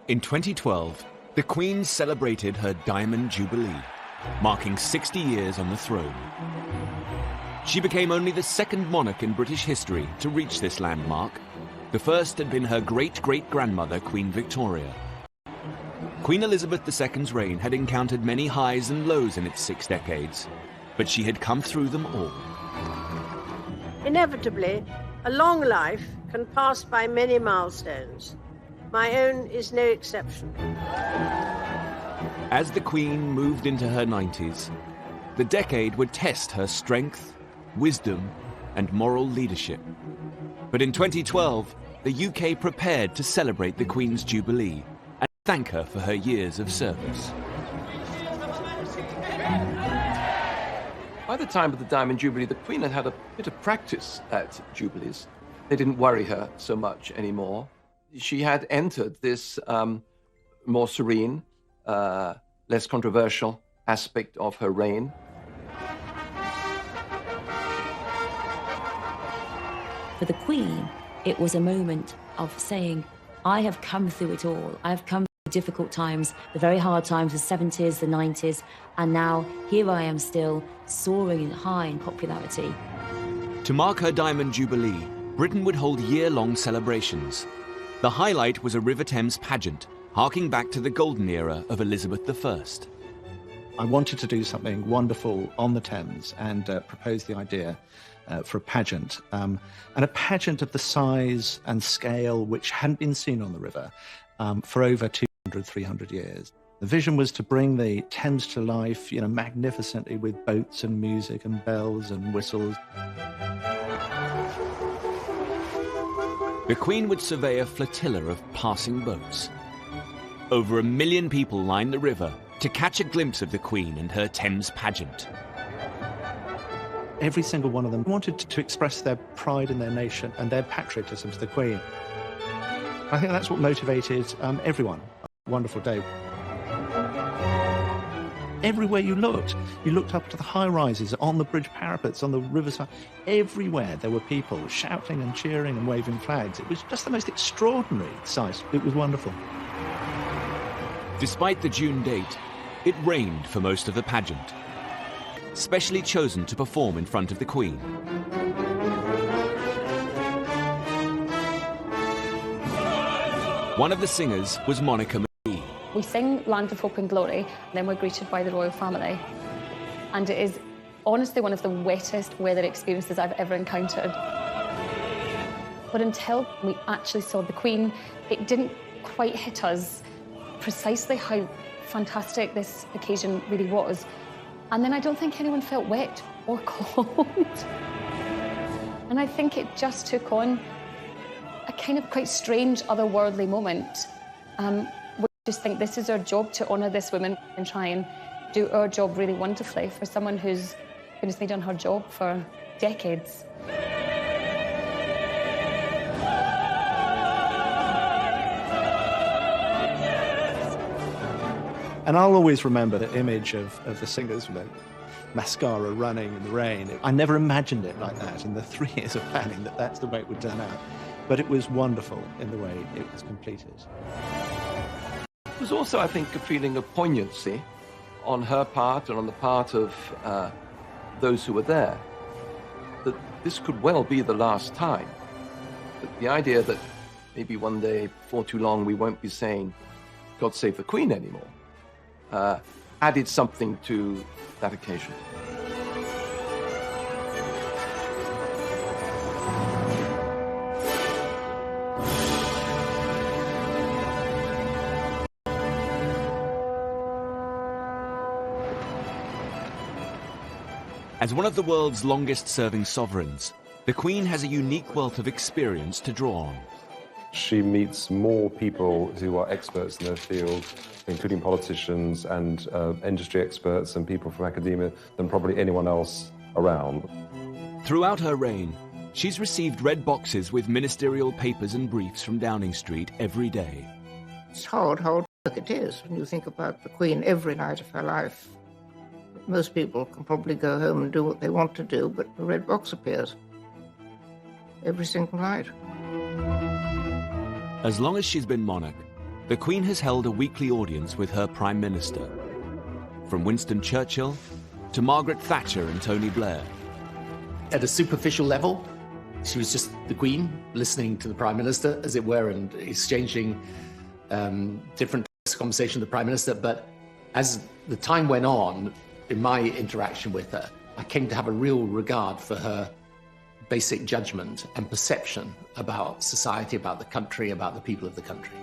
In 2012, the Queen celebrated her Diamond Jubilee, marking 60 years on the throne. She became only the second monarch in British history to reach this landmark. The first had been her great-great-grandmother, Queen Victoria. Queen Elizabeth II's reign had encountered many highs and lows in its 6 decades, but she had come through them all. Inevitably, a long life can pass by many milestones. My own is no exception. As the Queen moved into her 90s, the decade would test her strength, wisdom, and moral leadership. But in 2012, the UK prepared to celebrate the Queen's Jubilee and thank her for her years of service. By the time of the Diamond Jubilee, the Queen had had a bit of practice at Jubilees. They didn't worry her so much anymore. She had entered this more serene, less controversial aspect of her reign. For the Queen, it was a moment of saying, I have come through it all. I have come through difficult times, the very hard times, the 70s, the 90s, and now here I am still, soaring high in popularity. To mark her Diamond Jubilee, Britain would hold year-long celebrations. The highlight was a River Thames pageant, harking back to the golden era of Elizabeth I. I wanted to do something wonderful on the Thames and propose the idea for a pageant, and a pageant of the size and scale which hadn't been seen on the river for over 200, 300 years. The vision was to bring the Thames to life, magnificently with boats and music and bells and whistles. The Queen would survey a flotilla of passing boats. Over 1 million people lined the river to catch a glimpse of the Queen and her Thames pageant. Every single one of them wanted to express their pride in their nation and their patriotism to the Queen. I think that's what motivated everyone. A wonderful day. Everywhere you looked up to the high-rises, on the bridge parapets, on the riverside. Everywhere there were people shouting and cheering and waving flags. It was just the most extraordinary sight. It was wonderful. Despite the June date, it rained for most of the pageant. Specially chosen to perform in front of the Queen. One of the singers was Monica. We sing Land of Hope and Glory, and then we're greeted by the royal family. And it is honestly one of the wettest weather experiences I've ever encountered. But until we actually saw the Queen, it didn't quite hit us precisely how fantastic this occasion really was. And then I don't think anyone felt wet or cold. And I think it just took on a kind of quite strange, otherworldly moment. We just think this is our job, to honour this woman and try and do our job really wonderfully for someone who's been done her job for decades. And I'll always remember the image of the singers with mascara running in the rain. I never imagined it like that in the 3 years of planning, that's the way it would turn out. But it was wonderful in the way it was completed. There was also, I think, a feeling of poignancy on her part and on the part of those who were there, that this could well be the last time. That the idea that maybe one day, before too long, we won't be saying, God save the Queen anymore, added something to that occasion. As one of the world's longest-serving sovereigns, the Queen has a unique wealth of experience to draw on. She meets more people who are experts in their field, including politicians and industry experts and people from academia, than probably anyone else around. Throughout her reign, she's received red boxes with ministerial papers and briefs from Downing Street every day. It's hard work it is when you think about the Queen every night of her life. Most people can probably go home and do what they want to do, but the red box appears every single night. As long as she's been monarch, the Queen has held a weekly audience with her Prime Minister. From Winston Churchill to Margaret Thatcher and Tony Blair. At a superficial level, she was just the Queen, listening to the Prime Minister, as it were, and exchanging different conversations with the Prime Minister. But as the time went on, in my interaction with her, I came to have a real regard for her basic judgment and perception about society, about the country, about the people of the country.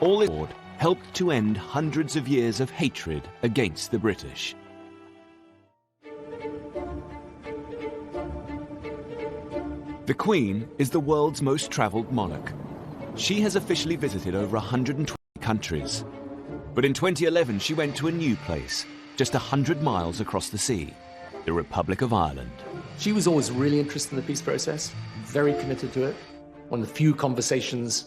All this helped to end hundreds of years of hatred against the British. The Queen is the world's most travelled monarch. She has officially visited over 120 countries. But in 2011, she went to a new place, just 100 miles across the sea, the Republic of Ireland. She was always really interested in the peace process, very committed to it. One of the few conversations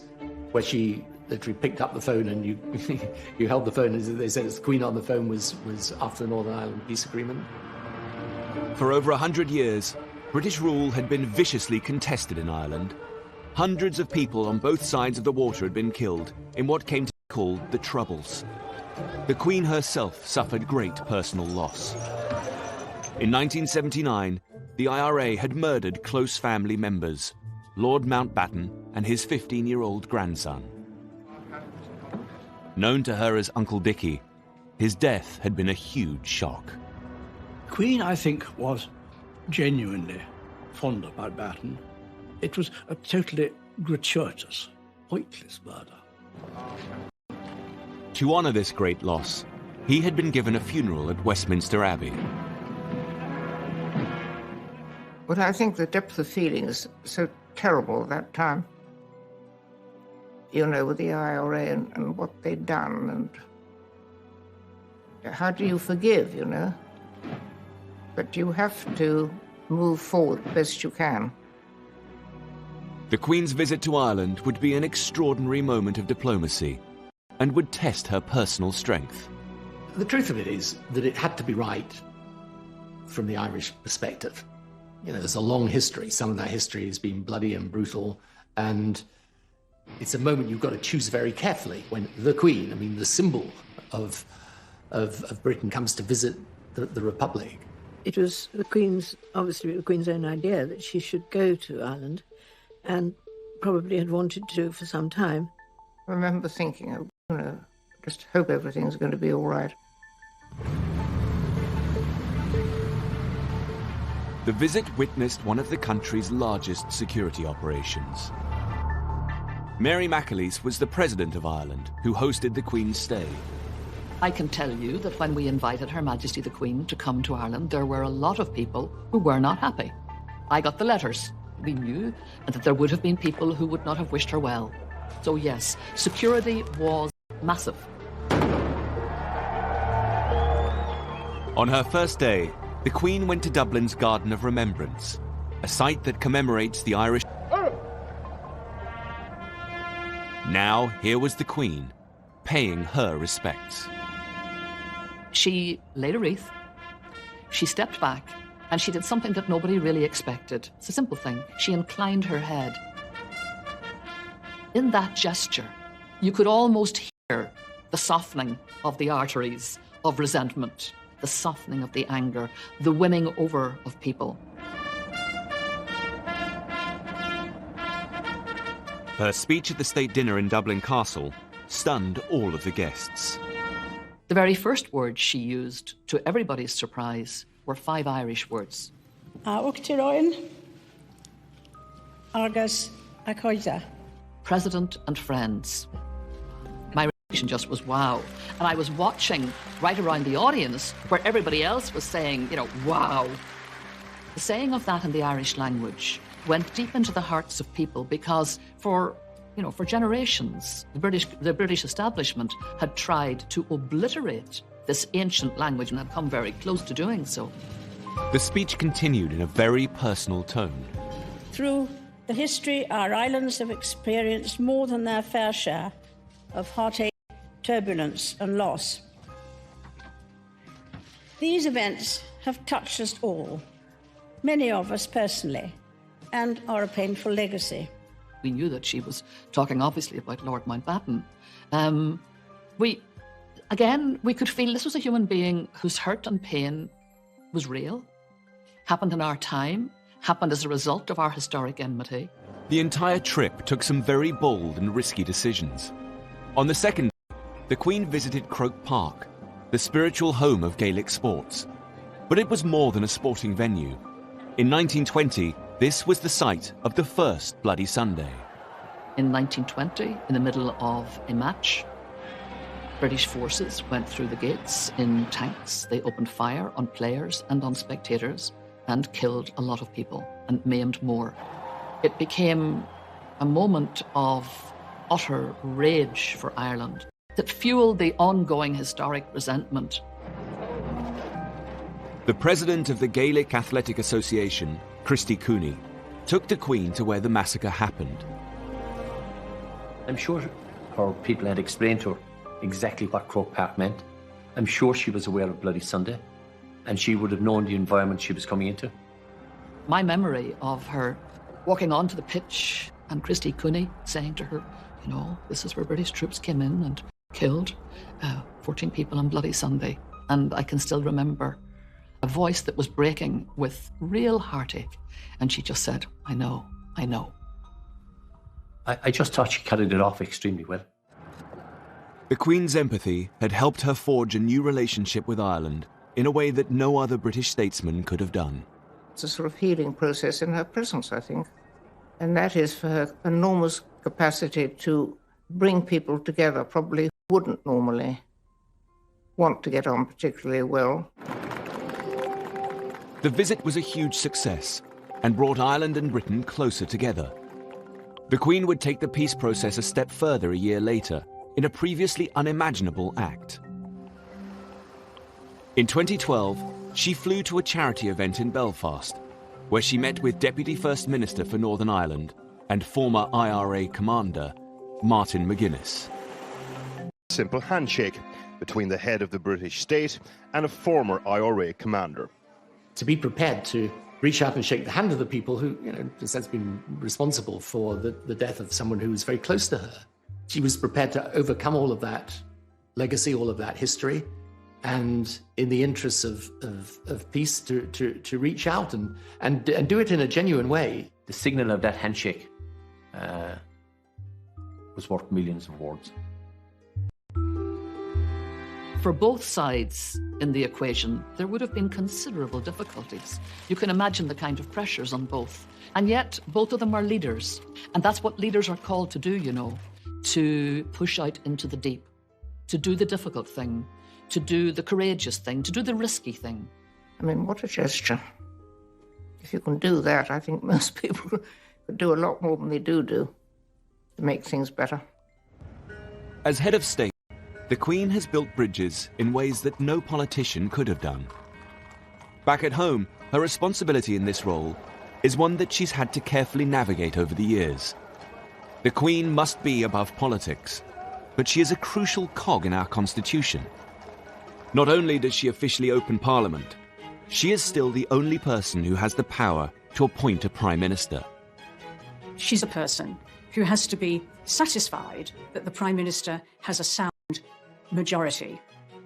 where she literally picked up the phone and you held the phone, as they said, it's the Queen on the phone, was after the Northern Ireland peace agreement. For over 100 years, British rule had been viciously contested in Ireland. Hundreds of people on both sides of the water had been killed in what came to be called the Troubles. The Queen herself suffered great personal loss. In 1979, the IRA had murdered close family members, Lord Mountbatten and his 15-year-old grandson. Known to her as Uncle Dickie, his death had been a huge shock. Queen, I think, was genuinely fond of Mountbatten. It was a totally gratuitous, pointless murder. To honour this great loss, he had been given a funeral at Westminster Abbey. But I think the depth of feeling is so terrible at that time. You know, with the IRA and what they'd done, and how do you forgive, you know? But you have to move forward best you can. The Queen's visit to Ireland would be an extraordinary moment of diplomacy and would test her personal strength. The truth of it is that it had to be right from the Irish perspective. You know, there's a long history. Some of that history has been bloody and brutal, and it's a moment you've got to choose very carefully when the Queen, I mean, the symbol of Britain, comes to visit the Republic. It was obviously the Queen's own idea that she should go to Ireland, and probably had wanted to for some time. I remember thinking, you know, just hope everything's going to be all right. The visit witnessed one of the country's largest security operations. Mary McAleese was the President of Ireland, who hosted the Queen's stay. I can tell you that when we invited Her Majesty the Queen to come to Ireland, there were a lot of people who were not happy. I got the letters. We knew that there would have been people who would not have wished her well. So yes, security was massive. On her first day, the Queen went to Dublin's Garden of Remembrance, a site that commemorates the Irish. Now, here was the Queen, paying her respects. She laid a wreath, she stepped back, and she did something that nobody really expected. It's a simple thing. She inclined her head. In that gesture, you could almost hear the softening of the arteries of resentment, the softening of the anger, the winning over of people. Her speech at the state dinner in Dublin Castle stunned all of the guests. The very first words she used, to everybody's surprise, were 5 Irish words. President and friends. My reaction just was wow. And I was watching right around the audience where everybody else was saying, you know, wow. The saying of that in the Irish language went deep into the hearts of people because for generations, the British establishment had tried to obliterate this ancient language and had come very close to doing so. The speech continued in a very personal tone. Through the history, our islands have experienced more than their fair share of heartache, turbulence and loss. These events have touched us all, many of us personally, and are a painful legacy. We knew that she was talking obviously about Lord Mountbatten. We could feel this was a human being whose hurt and pain was real, happened in our time, happened as a result of our historic enmity. The entire trip took some very bold and risky decisions. On the second day, the Queen visited Croke Park, the spiritual home of Gaelic sports. But it was more than a sporting venue. In 1920, this was the site of the first Bloody Sunday. In 1920, in the middle of a match, British forces went through the gates in tanks. They opened fire on players and on spectators and killed a lot of people and maimed more. It became a moment of utter rage for Ireland that fueled the ongoing historic resentment. The president of the Gaelic Athletic Association, Christy Cooney, took the Queen to where the massacre happened. I'm sure her people had explained to her exactly what Croke Park meant. I'm sure she was aware of Bloody Sunday, and she would have known the environment she was coming into. My memory of her walking onto the pitch and Christy Cooney saying to her, you know, this is where British troops came in and killed 14 people on Bloody Sunday. And I can still remember a voice that was breaking with real heartache. And she just said, I know. I just thought she carried it off extremely well. The Queen's empathy had helped her forge a new relationship with Ireland in a way that no other British statesman could have done. It's a sort of healing process in her presence, I think. And that is for her enormous capacity to bring people together, probably wouldn't normally want to get on particularly well. The visit was a huge success and brought Ireland and Britain closer together. The Queen would take the peace process a step further a year later in a previously unimaginable act. In 2012, she flew to a charity event in Belfast, where she met with Deputy First Minister for Northern Ireland and former IRA commander, Martin McGuinness. Simple handshake between the head of the British state and a former IRA commander. To be prepared to reach out and shake the hand of the people who, has been responsible for the death of someone who was very close to her. She was prepared to overcome all of that legacy, all of that history, and in the interests of peace, to reach out and do it in a genuine way. The signal of that handshake was worth millions of words. For both sides in the equation, there would have been considerable difficulties. You can imagine the kind of pressures on both. And yet, both of them are leaders. And that's what leaders are called to do, to push out into the deep, to do the difficult thing, to do the courageous thing, to do the risky thing. I mean, what a gesture. If you can do that, I think most people could do a lot more than they do to make things better. As head of state, the Queen has built bridges in ways that no politician could have done. Back at home, her responsibility in this role is one that she's had to carefully navigate over the years. The Queen must be above politics, but she is a crucial cog in our constitution. Not only does she officially open Parliament, she is still the only person who has the power to appoint a Prime Minister. She's a person who has to be satisfied that the Prime Minister has a sound majority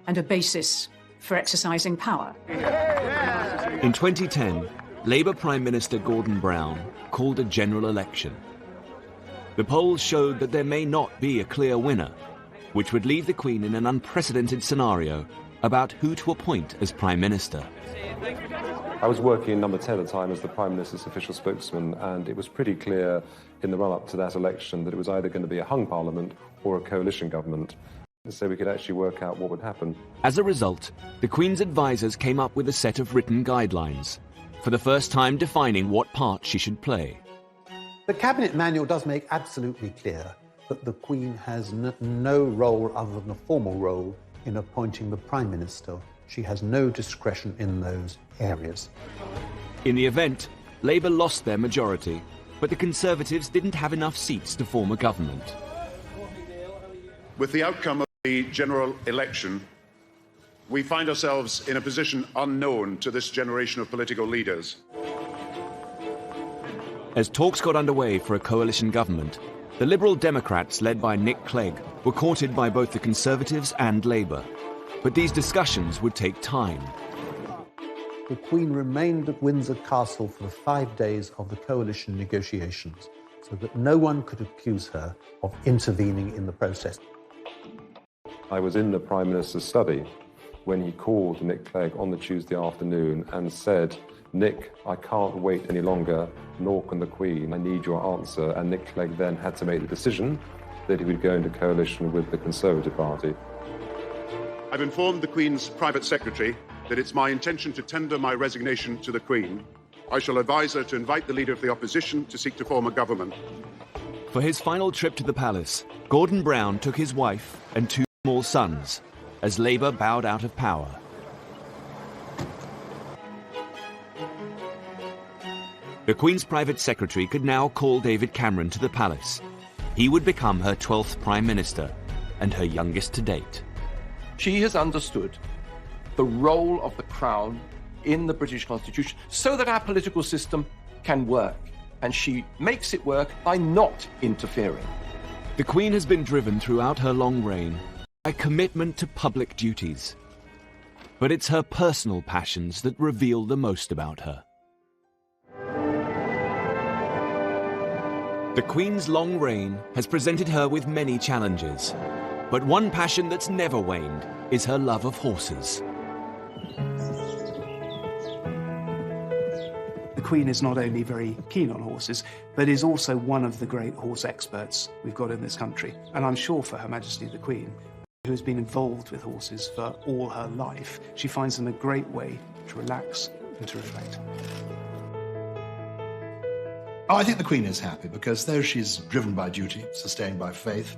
and a basis for exercising power. In 2010, Labour Prime Minister Gordon Brown called a general election. The polls showed that there may not be a clear winner, which would leave the Queen in an unprecedented scenario about who to appoint as Prime Minister. I was working in Number 10 at the time as the Prime Minister's official spokesman, and it was pretty clear in the run-up to that election that it was either going to be a hung parliament or a coalition government, so we could actually work out what would happen. As a result, the Queen's advisers came up with a set of written guidelines, for the first time defining what part she should play. The Cabinet Manual does make absolutely clear that the Queen has no role other than a formal role in appointing the Prime Minister. She has no discretion in those areas. In the event, Labour lost their majority, but the Conservatives didn't have enough seats to form a government. With the outcome of the general election, we find ourselves in a position unknown to this generation of political leaders. As talks got underway for a coalition government, the Liberal Democrats, led by Nick Clegg, were courted by both the Conservatives and Labour. But these discussions would take time. The Queen remained at Windsor Castle for the 5 days of the coalition negotiations, so that no one could accuse her of intervening in the process. I was in the Prime Minister's study when he called Nick Clegg on the Tuesday afternoon and said, "Nick, I can't wait any longer, nor can the Queen. I need your answer." And Nick Clegg then had to make the decision that he would go into coalition with the Conservative Party. I've informed the Queen's private secretary that it's my intention to tender my resignation to the Queen. I shall advise her to invite the Leader of the Opposition to seek to form a government. For his final trip to the palace, Gordon Brown took his wife and 2 small sons, as Labour bowed out of power. The Queen's private secretary could now call David Cameron to the palace. He would become her 12th Prime Minister and her youngest to date. She has understood the role of the Crown in the British Constitution so that our political system can work. And she makes it work by not interfering. The Queen has been driven throughout her long reign by commitment to public duties. But it's her personal passions that reveal the most about her. The Queen's long reign has presented her with many challenges. But one passion that's never waned is her love of horses. The Queen is not only very keen on horses, but is also one of the great horse experts we've got in this country. And I'm sure for Her Majesty the Queen, who has been involved with horses for all her life, she finds them a great way to relax and to reflect. Oh, I think the Queen is happy because though she's driven by duty, sustained by faith,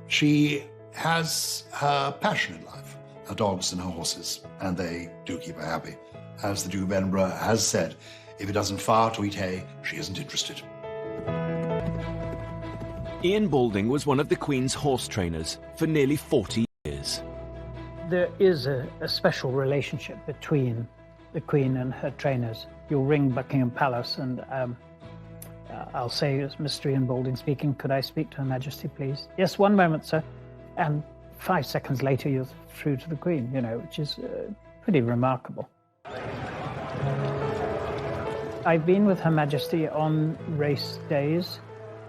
she has her passion in life, her dogs and her horses, and they do keep her happy. As the Duke of Edinburgh has said, if it doesn't fire to eat hay, she isn't interested. Ian Balding was one of the Queen's horse trainers for nearly 40 years. There is a special relationship between the Queen and her trainers. You'll ring Buckingham Palace and I'll say, it's Mr. Ian Balding speaking, could I speak to Her Majesty, please? Yes, one moment, sir. And 5 seconds later, you're through to the Queen, you know, which is pretty remarkable. I've been with Her Majesty on race days,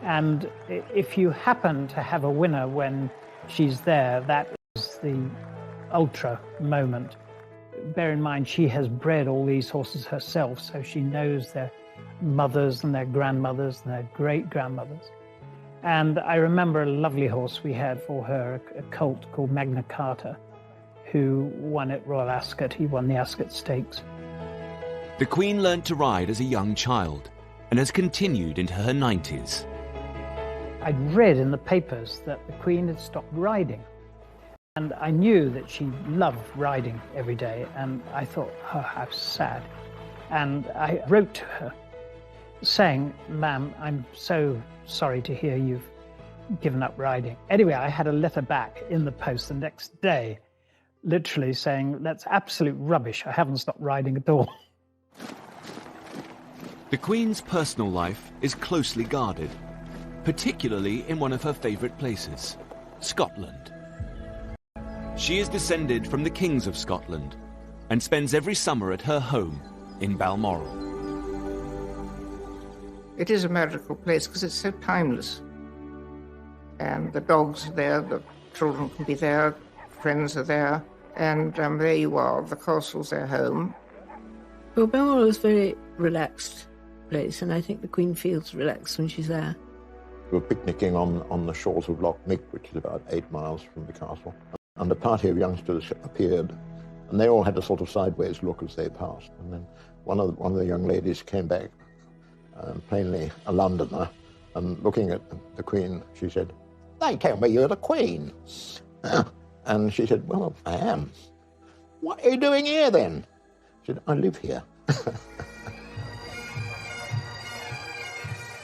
and if you happen to have a winner when she's there, that is the ultra moment. Bear in mind, she has bred all these horses herself, so she knows their mothers and their grandmothers and their great-grandmothers. And I remember a lovely horse we had for her, a colt called Magna Carta, who won at Royal Ascot. He won the Ascot Stakes. The Queen learnt to ride as a young child and has continued into her 90s. I'd read in the papers that the Queen had stopped riding. And I knew that she loved riding every day, and I thought, oh, how sad. And I wrote to her saying, ma'am, I'm so sorry to hear you've given up riding. Anyway, I had a letter back in the post the next day, literally saying, that's absolute rubbish. I haven't stopped riding at all. The Queen's personal life is closely guarded, particularly in one of her favourite places, Scotland. She is descended from the kings of Scotland and spends every summer at her home in Balmoral. It is a magical place because it's so timeless. And the dogs are there, the children can be there, friends are there, and there you are, the castle's their home. Well, Balmoral is a very relaxed place, and I think the Queen feels relaxed when she's there. We were picnicking on the shores of Loch Mick, which is about 8 miles from the castle. And a party of youngsters appeared, and they all had a sort of sideways look as they passed. And then one of the young ladies came back, plainly a Londoner, and looking at the Queen, she said, "They tell me you're the Queen." And she said, "Well, I am." "What are you doing here then?" She said, "I live here."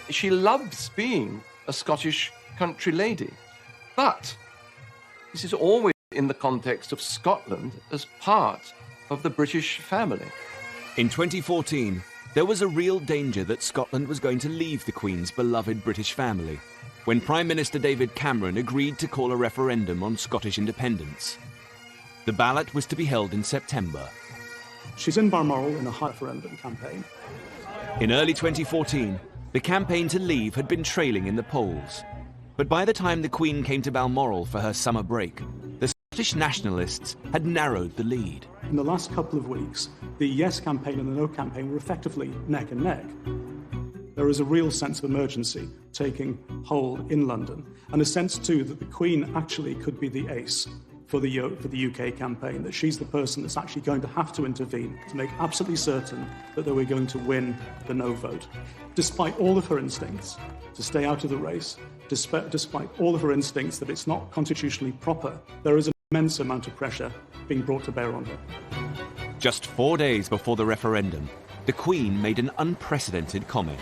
She loves being a Scottish country lady, but this is always in the context of Scotland as part of the British family. In 2014, there was a real danger that Scotland was going to leave the Queen's beloved British family when Prime Minister David Cameron agreed to call a referendum on Scottish independence. The ballot was to be held in September. She's in Balmoral in a referendum campaign. In early 2014, the campaign to leave had been trailing in the polls. But by the time the Queen came to Balmoral for her summer break, the Scottish nationalists had narrowed the lead. In the last couple of weeks, the yes campaign and the no campaign were effectively neck and neck. There is a real sense of emergency taking hold in London, and a sense too that the Queen actually could be the ace for the UK campaign, that she's the person that's actually going to have to intervene to make absolutely certain that they were going to win the no vote. Despite all of her instincts to stay out of the race, despite all of her instincts that it's not constitutionally proper, there is an immense amount of pressure being brought to bear on her. Just 4 days before the referendum, the Queen made an unprecedented comment.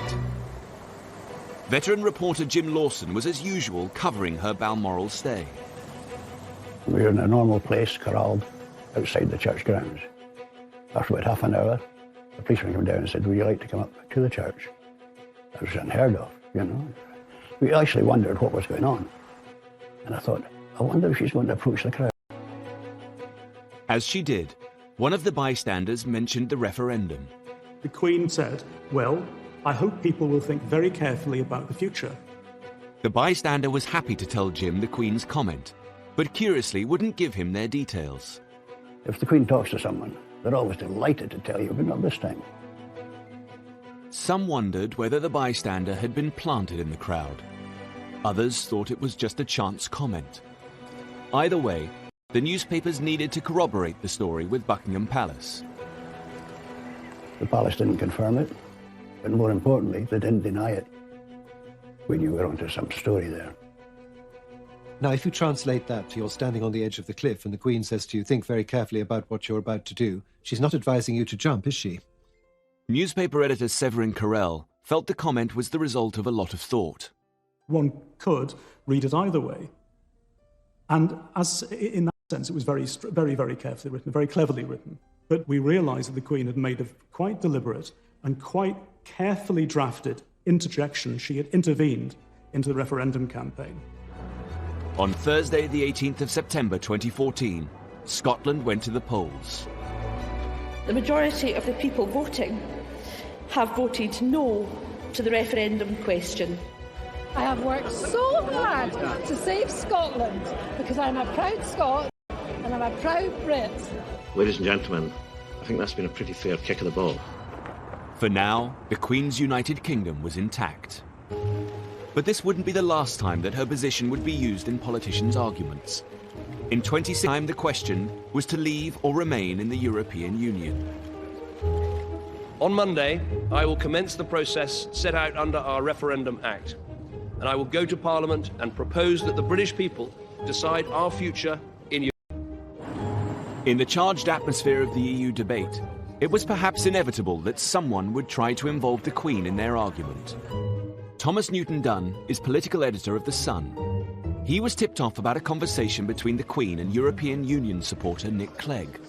Veteran reporter Jim Lawson was as usual covering her Balmoral stay. We were in a normal place, corralled outside the church grounds. After about half an hour, the policeman came down and said, "Would you like to come up to the church?" That was unheard of, you know. We actually wondered what was going on. And I thought, I wonder if she's going to approach the crowd. As she did, one of the bystanders mentioned the referendum. The Queen said, "Well, I hope people will think very carefully about the future." The bystander was happy to tell Jim the Queen's comment, but curiously wouldn't give him their details. If the Queen talks to someone, they're always delighted to tell you, but not this time. Some wondered whether the bystander had been planted in the crowd. Others thought it was just a chance comment. Either way, the newspapers needed to corroborate the story with Buckingham Palace. The palace didn't confirm it, but more importantly, they didn't deny it. We knew we were onto some story there. Now, if you translate that to you're standing on the edge of the cliff and the Queen says to you, think very carefully about what you're about to do, she's not advising you to jump, is she? Newspaper editor Severin Carrel felt the comment was the result of a lot of thought. One could read it either way. And as in that sense, it was very, very carefully written, very cleverly written. But we realised that the Queen had made a quite deliberate and quite carefully drafted interjection. She had intervened into the referendum campaign. On Thursday, the 18th of September 2014, Scotland went to the polls. The majority of the people voting have voted no to the referendum question. I have worked so hard to save Scotland because I'm a proud Scot and I'm a proud Brit. Ladies and gentlemen, I think that's been a pretty fair kick of the ball. For now, the Queen's United Kingdom was intact. But this wouldn't be the last time that her position would be used in politicians' arguments. In 2016, the question was to leave or remain in the European Union. On Monday, I will commence the process set out under our Referendum Act, and I will go to Parliament and propose that the British people decide our future in Europe. In the charged atmosphere of the EU debate, it was perhaps inevitable that someone would try to involve the Queen in their argument. Thomas Newton-Dunn is political editor of The Sun. He was tipped off about a conversation between the Queen and European Union supporter Nick Clegg.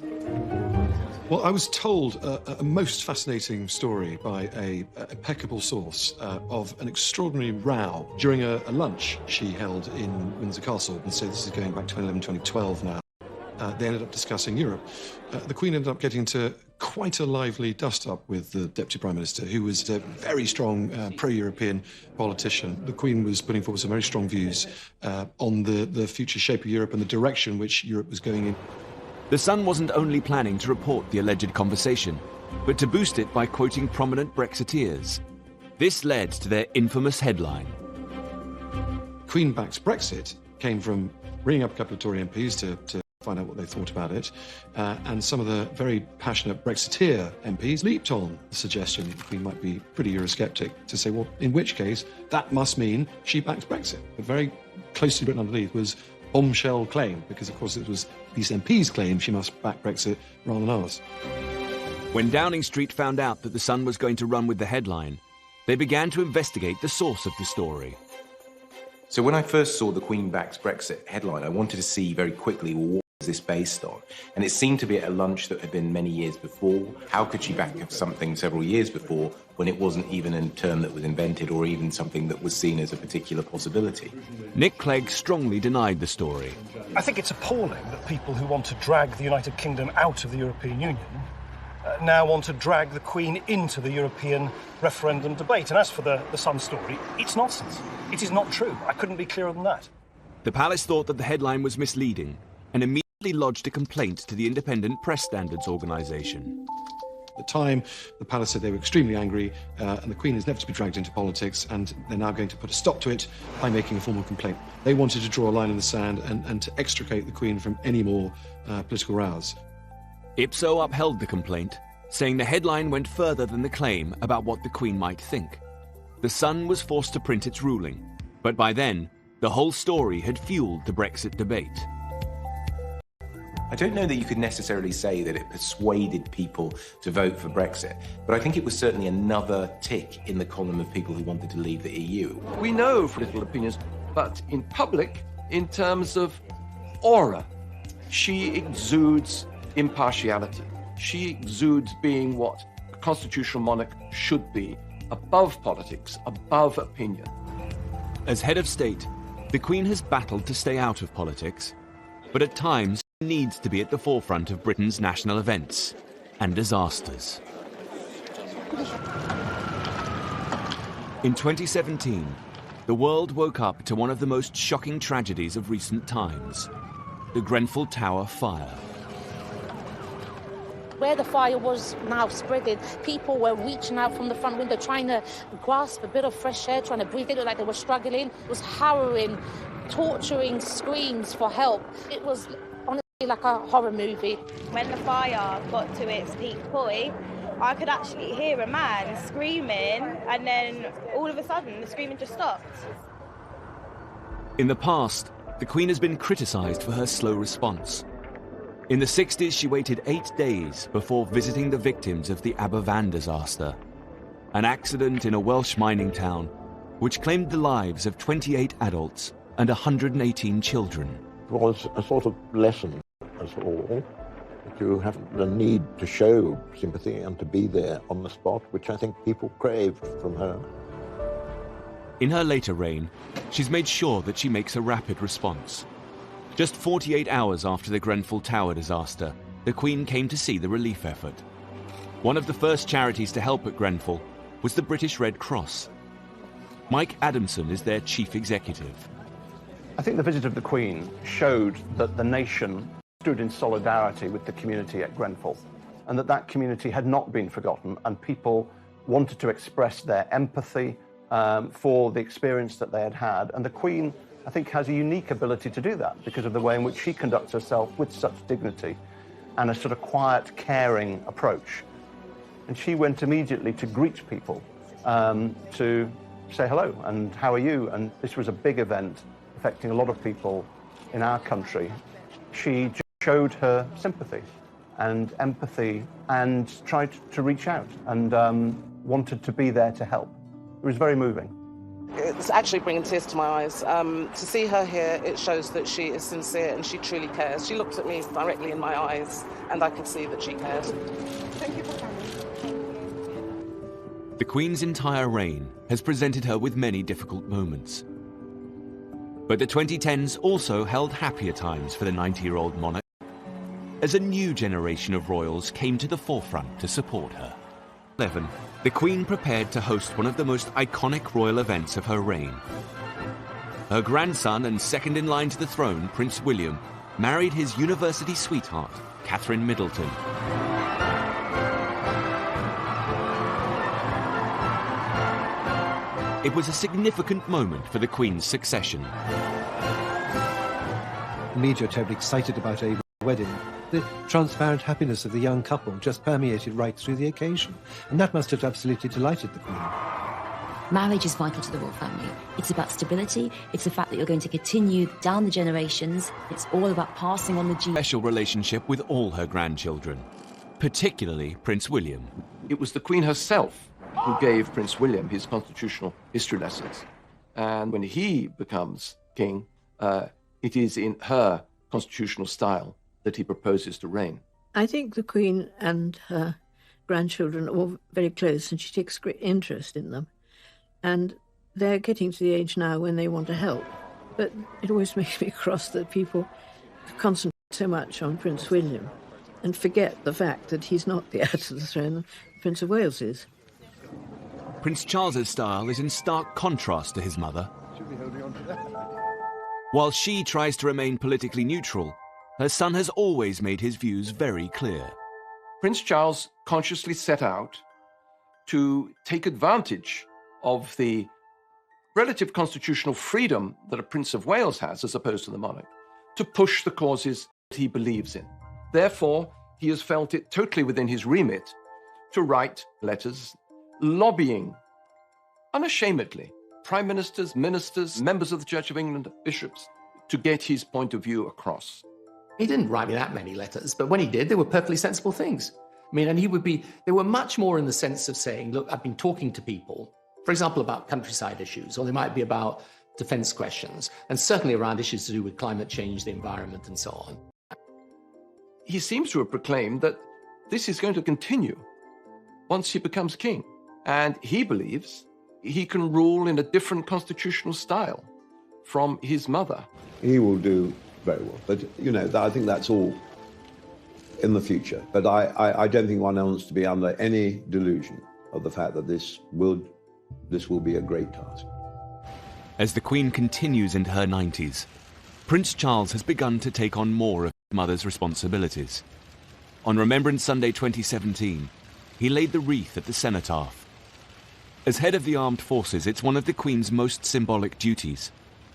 Well, I was told a most fascinating story by an impeccable source of an extraordinary row during a lunch she held in Windsor Castle. And so this is going back to 2011, 2012 now. They ended up discussing Europe. The Queen ended up getting into quite a lively dust-up with the Deputy Prime Minister, who was a very strong pro-European politician. The Queen was putting forward some very strong views on the future shape of Europe and the direction which Europe was going in. The Sun wasn't only planning to report the alleged conversation, but to boost it by quoting prominent Brexiteers. This led to their infamous headline. Queen backs Brexit came from ringing up a couple of Tory MPs to find out what they thought about it, and some of the very passionate Brexiteer MPs leaped on the suggestion that the Queen might be pretty Eurosceptic to say, well, in which case, that must mean she backs Brexit. But very closely written underneath was bombshell claim, because of course it was these MPs' claim she must back Brexit rather than ours. When Downing Street found out that the Sun was going to run with the headline, they began to investigate the source of the story. So when I first saw the Queen backs Brexit headline, I wanted to see very quickly, well, what was this based on? And it seemed to be at a lunch that had been many years before. How could she back up something several years before when it wasn't even a term that was invented or even something that was seen as a particular possibility? Nick Clegg strongly denied the story. I think it's appalling that people who want to drag the United Kingdom out of the European Union now want to drag the Queen into the European referendum debate. And as for the Sun story, it's nonsense. It is not true. I couldn't be clearer than that. The palace thought that the headline was misleading and immediately lodged a complaint to the Independent Press Standards Organisation. At the time, the palace said they were extremely angry, and the Queen is never to be dragged into politics, and they're now going to put a stop to it by making a formal complaint. They wanted to draw a line in the sand and to extricate the Queen from any more political rows. Ipso upheld the complaint, saying the headline went further than the claim about what the Queen might think. The Sun was forced to print its ruling, but by then, the whole story had fueled the Brexit debate. I don't know that you could necessarily say that it persuaded people to vote for Brexit, but I think it was certainly another tick in the column of people who wanted to leave the EU. We know political opinions, but in public, in terms of aura, she exudes impartiality. She exudes being what a constitutional monarch should be, above politics, above opinion. As head of state, the Queen has battled to stay out of politics, but at times she needs to be at the forefront of Britain's national events and disasters. In 2017, the world woke up to one of the most shocking tragedies of recent times, the Grenfell Tower fire. Where the fire was now spreading, people were reaching out from the front window, trying to grasp a bit of fresh air, trying to breathe. It looked like they were struggling. It was harrowing, torturing screams for help. It was honestly literally like a horror movie. When the fire got to its peak point, I could actually hear a man screaming, and then all of a sudden the screaming just stopped. In the past, the Queen has been criticised for her slow response. In the 60s, she waited 8 days before visiting the victims of the Aberfan disaster, an accident in a Welsh mining town which claimed the lives of 28 adults and 118 children. It was a sort of lesson, as all, that you have the need to show sympathy and to be there on the spot, which I think people craved from her. In her later reign, she's made sure that she makes a rapid response. Just 48 hours after the Grenfell Tower disaster, the Queen came to see the relief effort. One of the first charities to help at Grenfell was the British Red Cross. Mike Adamson is their chief executive. I think the visit of the Queen showed that the nation stood in solidarity with the community at Grenfell, and that community had not been forgotten, and people wanted to express their empathy for the experience that they had had. And the Queen, I think, has a unique ability to do that because of the way in which she conducts herself with such dignity and a sort of quiet, caring approach. And she went immediately to greet people, to say hello and how are you? And this was a big event affecting a lot of people in our country. She showed her sympathy and empathy and tried to reach out and wanted to be there to help. It was very moving. It's actually bringing tears to my eyes. To see her here, it shows that she is sincere and she truly cares. She looked at me directly in my eyes and I could see that she cared. Thank you for coming. The Queen's entire reign has presented her with many difficult moments. But the 2010s also held happier times for the 90-year-old monarch, as a new generation of royals came to the forefront to support her. 11. The Queen prepared to host one of the most iconic royal events of her reign. Her grandson and second in line to the throne, Prince William, married his university sweetheart, Catherine Middleton. It was a significant moment for the Queen's succession. The media are terribly excited about a wedding. The transparent happiness of the young couple just permeated right through the occasion, and that must have absolutely delighted the Queen. Marriage is vital to the royal family. It's about stability. It's the fact that you're going to continue down the generations. It's all about passing on the gene. Special relationship with all her grandchildren, particularly Prince William. It was the Queen herself who gave Prince William his constitutional history lessons. And when he becomes king, it is in her constitutional style that he proposes to reign. I think the Queen and her grandchildren are all very close, and she takes great interest in them. And they're getting to the age now when they want to help. But it always makes me cross that people concentrate so much on Prince William and forget the fact that he's not the heir to the throne, Prince of Wales is. Prince Charles's style is in stark contrast to his mother. While she tries to remain politically neutral, her son has always made his views very clear. Prince Charles consciously set out to take advantage of the relative constitutional freedom that a Prince of Wales has, as opposed to the monarch, to push the causes that he believes in. Therefore, he has felt it totally within his remit to write letters lobbying unashamedly prime ministers, ministers, members of the Church of England, bishops, to get his point of view across. He didn't write me that many letters, but when he did, they were perfectly sensible things. I mean, and they were much more in the sense of saying, look, I've been talking to people, for example, about countryside issues, or they might be about defense questions, and certainly around issues to do with climate change, the environment, and so on. He seems to have proclaimed that this is going to continue once he becomes king. And he believes he can rule in a different constitutional style from his mother. He will do very well. But, you know, I think that's all in the future. But I don't think one wants to be under any delusion of the fact that this will be a great task. As the Queen continues into her 90s, Prince Charles has begun to take on more of his mother's responsibilities. On Remembrance Sunday 2017, he laid the wreath at the cenotaph. As head of the armed forces, it's one of the Queen's most symbolic duties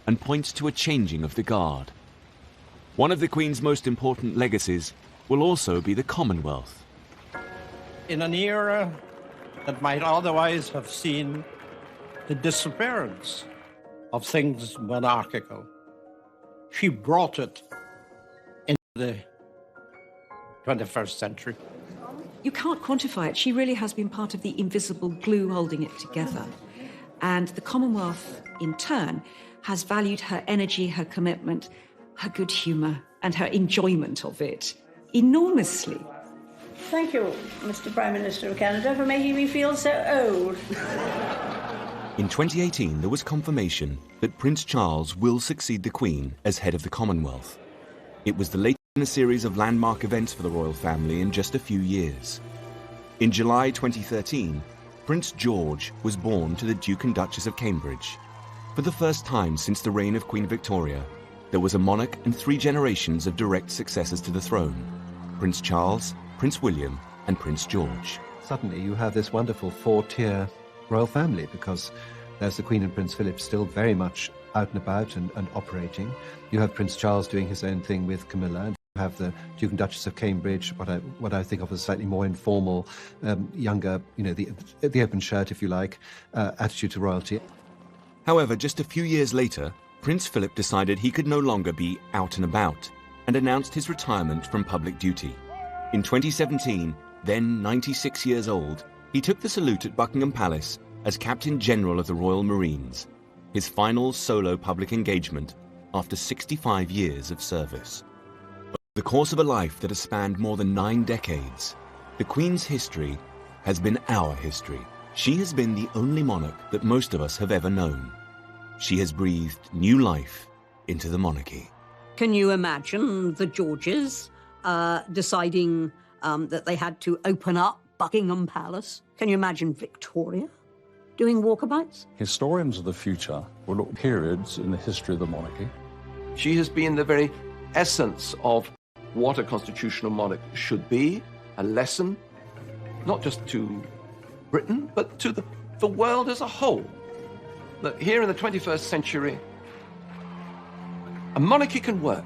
and points to a changing of the guard. One of the Queen's most important legacies will also be the Commonwealth. In an era that might otherwise have seen the disappearance of things monarchical, she brought it into the 21st century. You can't quantify it. She really has been part of the invisible glue holding it together. And the Commonwealth, in turn, has valued her energy, her commitment, her good humour, and her enjoyment of it enormously. Thank you, Mr. Prime Minister of Canada, for making me feel so old. In 2018, there was confirmation that Prince Charles will succeed the Queen as head of the Commonwealth. It was the latest in a series of landmark events for the royal family in just a few years. In July 2013, Prince George was born to the Duke and Duchess of Cambridge. For the first time since the reign of Queen Victoria, there was a monarch and 3 generations of direct successors to the throne: Prince Charles, Prince William, and Prince George. Suddenly you have this wonderful 4-tier royal family, because there's the Queen and Prince Philip still very much out and about and operating. You have Prince Charles doing his own thing with Camilla, and you have the Duke and Duchess of Cambridge, what I think of as slightly more informal, younger, the open shirt, if you like, attitude to royalty. However, just a few years later, Prince Philip decided he could no longer be out and about and announced his retirement from public duty. In 2017, then 96 years old, he took the salute at Buckingham Palace as Captain General of the Royal Marines, his final solo public engagement after 65 years of service. Over the course of a life that has spanned more than 9 decades, the Queen's history has been our history. She has been the only monarch that most of us have ever known. She has breathed new life into the monarchy. Can you imagine the Georges deciding that they had to open up Buckingham Palace? Can you imagine Victoria doing walkabouts? Historians of the future will look periods in the history of the monarchy. She has been the very essence of what a constitutional monarch should be, a lesson, not just to Britain, but to the world as a whole. That here in the 21st century, a monarchy can work.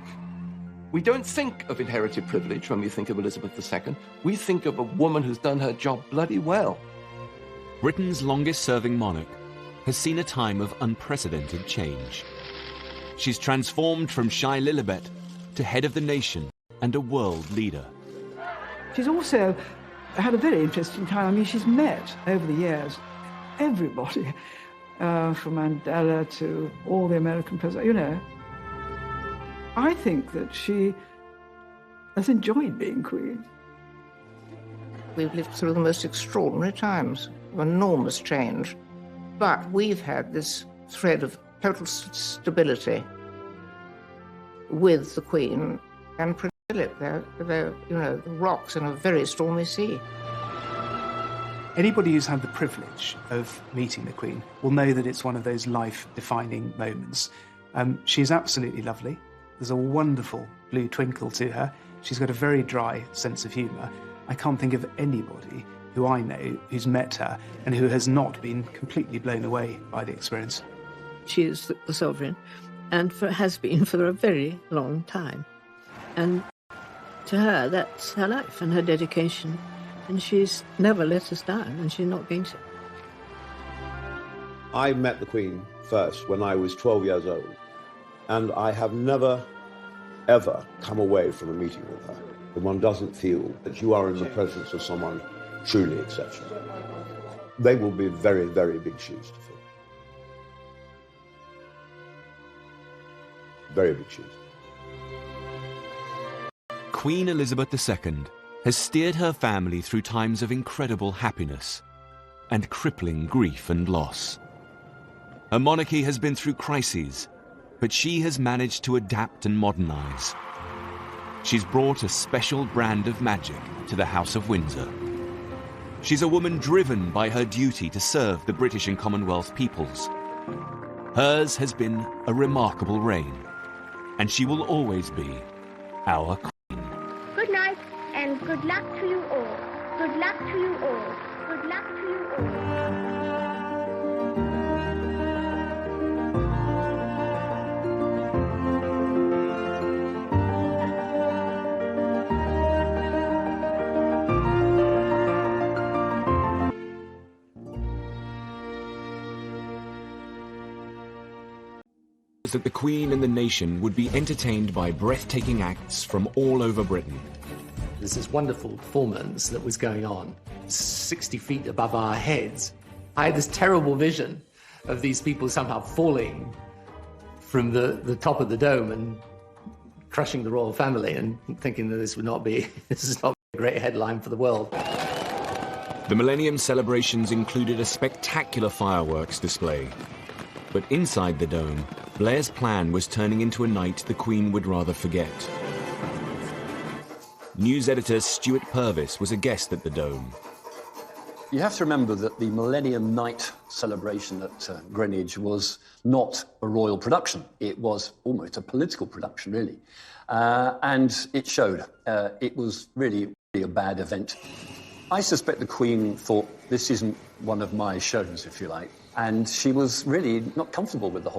We don't think of inherited privilege when we think of Elizabeth II. We think of a woman who's done her job bloody well. Britain's longest-serving monarch has seen a time of unprecedented change. She's transformed from shy Lilibet to head of the nation and a world leader. She's also had a very interesting time. I mean, she's met over the years everybody, from Mandela to all the American presidents, I think that she has enjoyed being Queen. We've lived through the most extraordinary times of enormous change, but we've had this thread of total stability with the Queen and Prince Philip. They're the rocks in a very stormy sea. Anybody who's had the privilege of meeting the Queen will know that it's one of those life-defining moments. She's absolutely lovely. There's a wonderful blue twinkle to her. She's got a very dry sense of humour. I can't think of anybody who I know who's met her and who has not been completely blown away by the experience. She is the sovereign, and has been for a very long time. And to her, that's her life and her dedication. And she's never let us down, and she's not going to. I met the Queen first when I was 12 years old, and I have never, ever come away from a meeting with her that one doesn't feel that you are in the presence of someone truly exceptional. They will be very, very big shoes to fill. Very big shoes. Queen Elizabeth II has steered her family through times of incredible happiness and crippling grief and loss. Her monarchy has been through crises, but she has managed to adapt and modernize. She's brought a special brand of magic to the House of Windsor. She's a woman driven by her duty to serve the British and Commonwealth peoples. Hers has been a remarkable reign, and she will always be our Queen. Good night, and good luck to you all. Good luck to you all. Good luck to you all. that the Queen and the nation would be entertained by breathtaking acts from all over Britain. There's this wonderful performance that was going on 60 feet above our heads. I had this terrible vision of these people somehow falling from the top of the dome and crushing the royal family, and thinking that this is not a great headline for the world. The Millennium celebrations included a spectacular fireworks display. But inside the dome, Blair's plan was turning into a night the Queen would rather forget. News editor Stuart Purvis was a guest at the dome. You have to remember that the Millennium Night celebration at Greenwich was not a royal production. It was almost a political production, really. And it showed. It was really a bad event. I suspect the Queen thought, this isn't one of my shows, if you like. And she was really not comfortable with the whole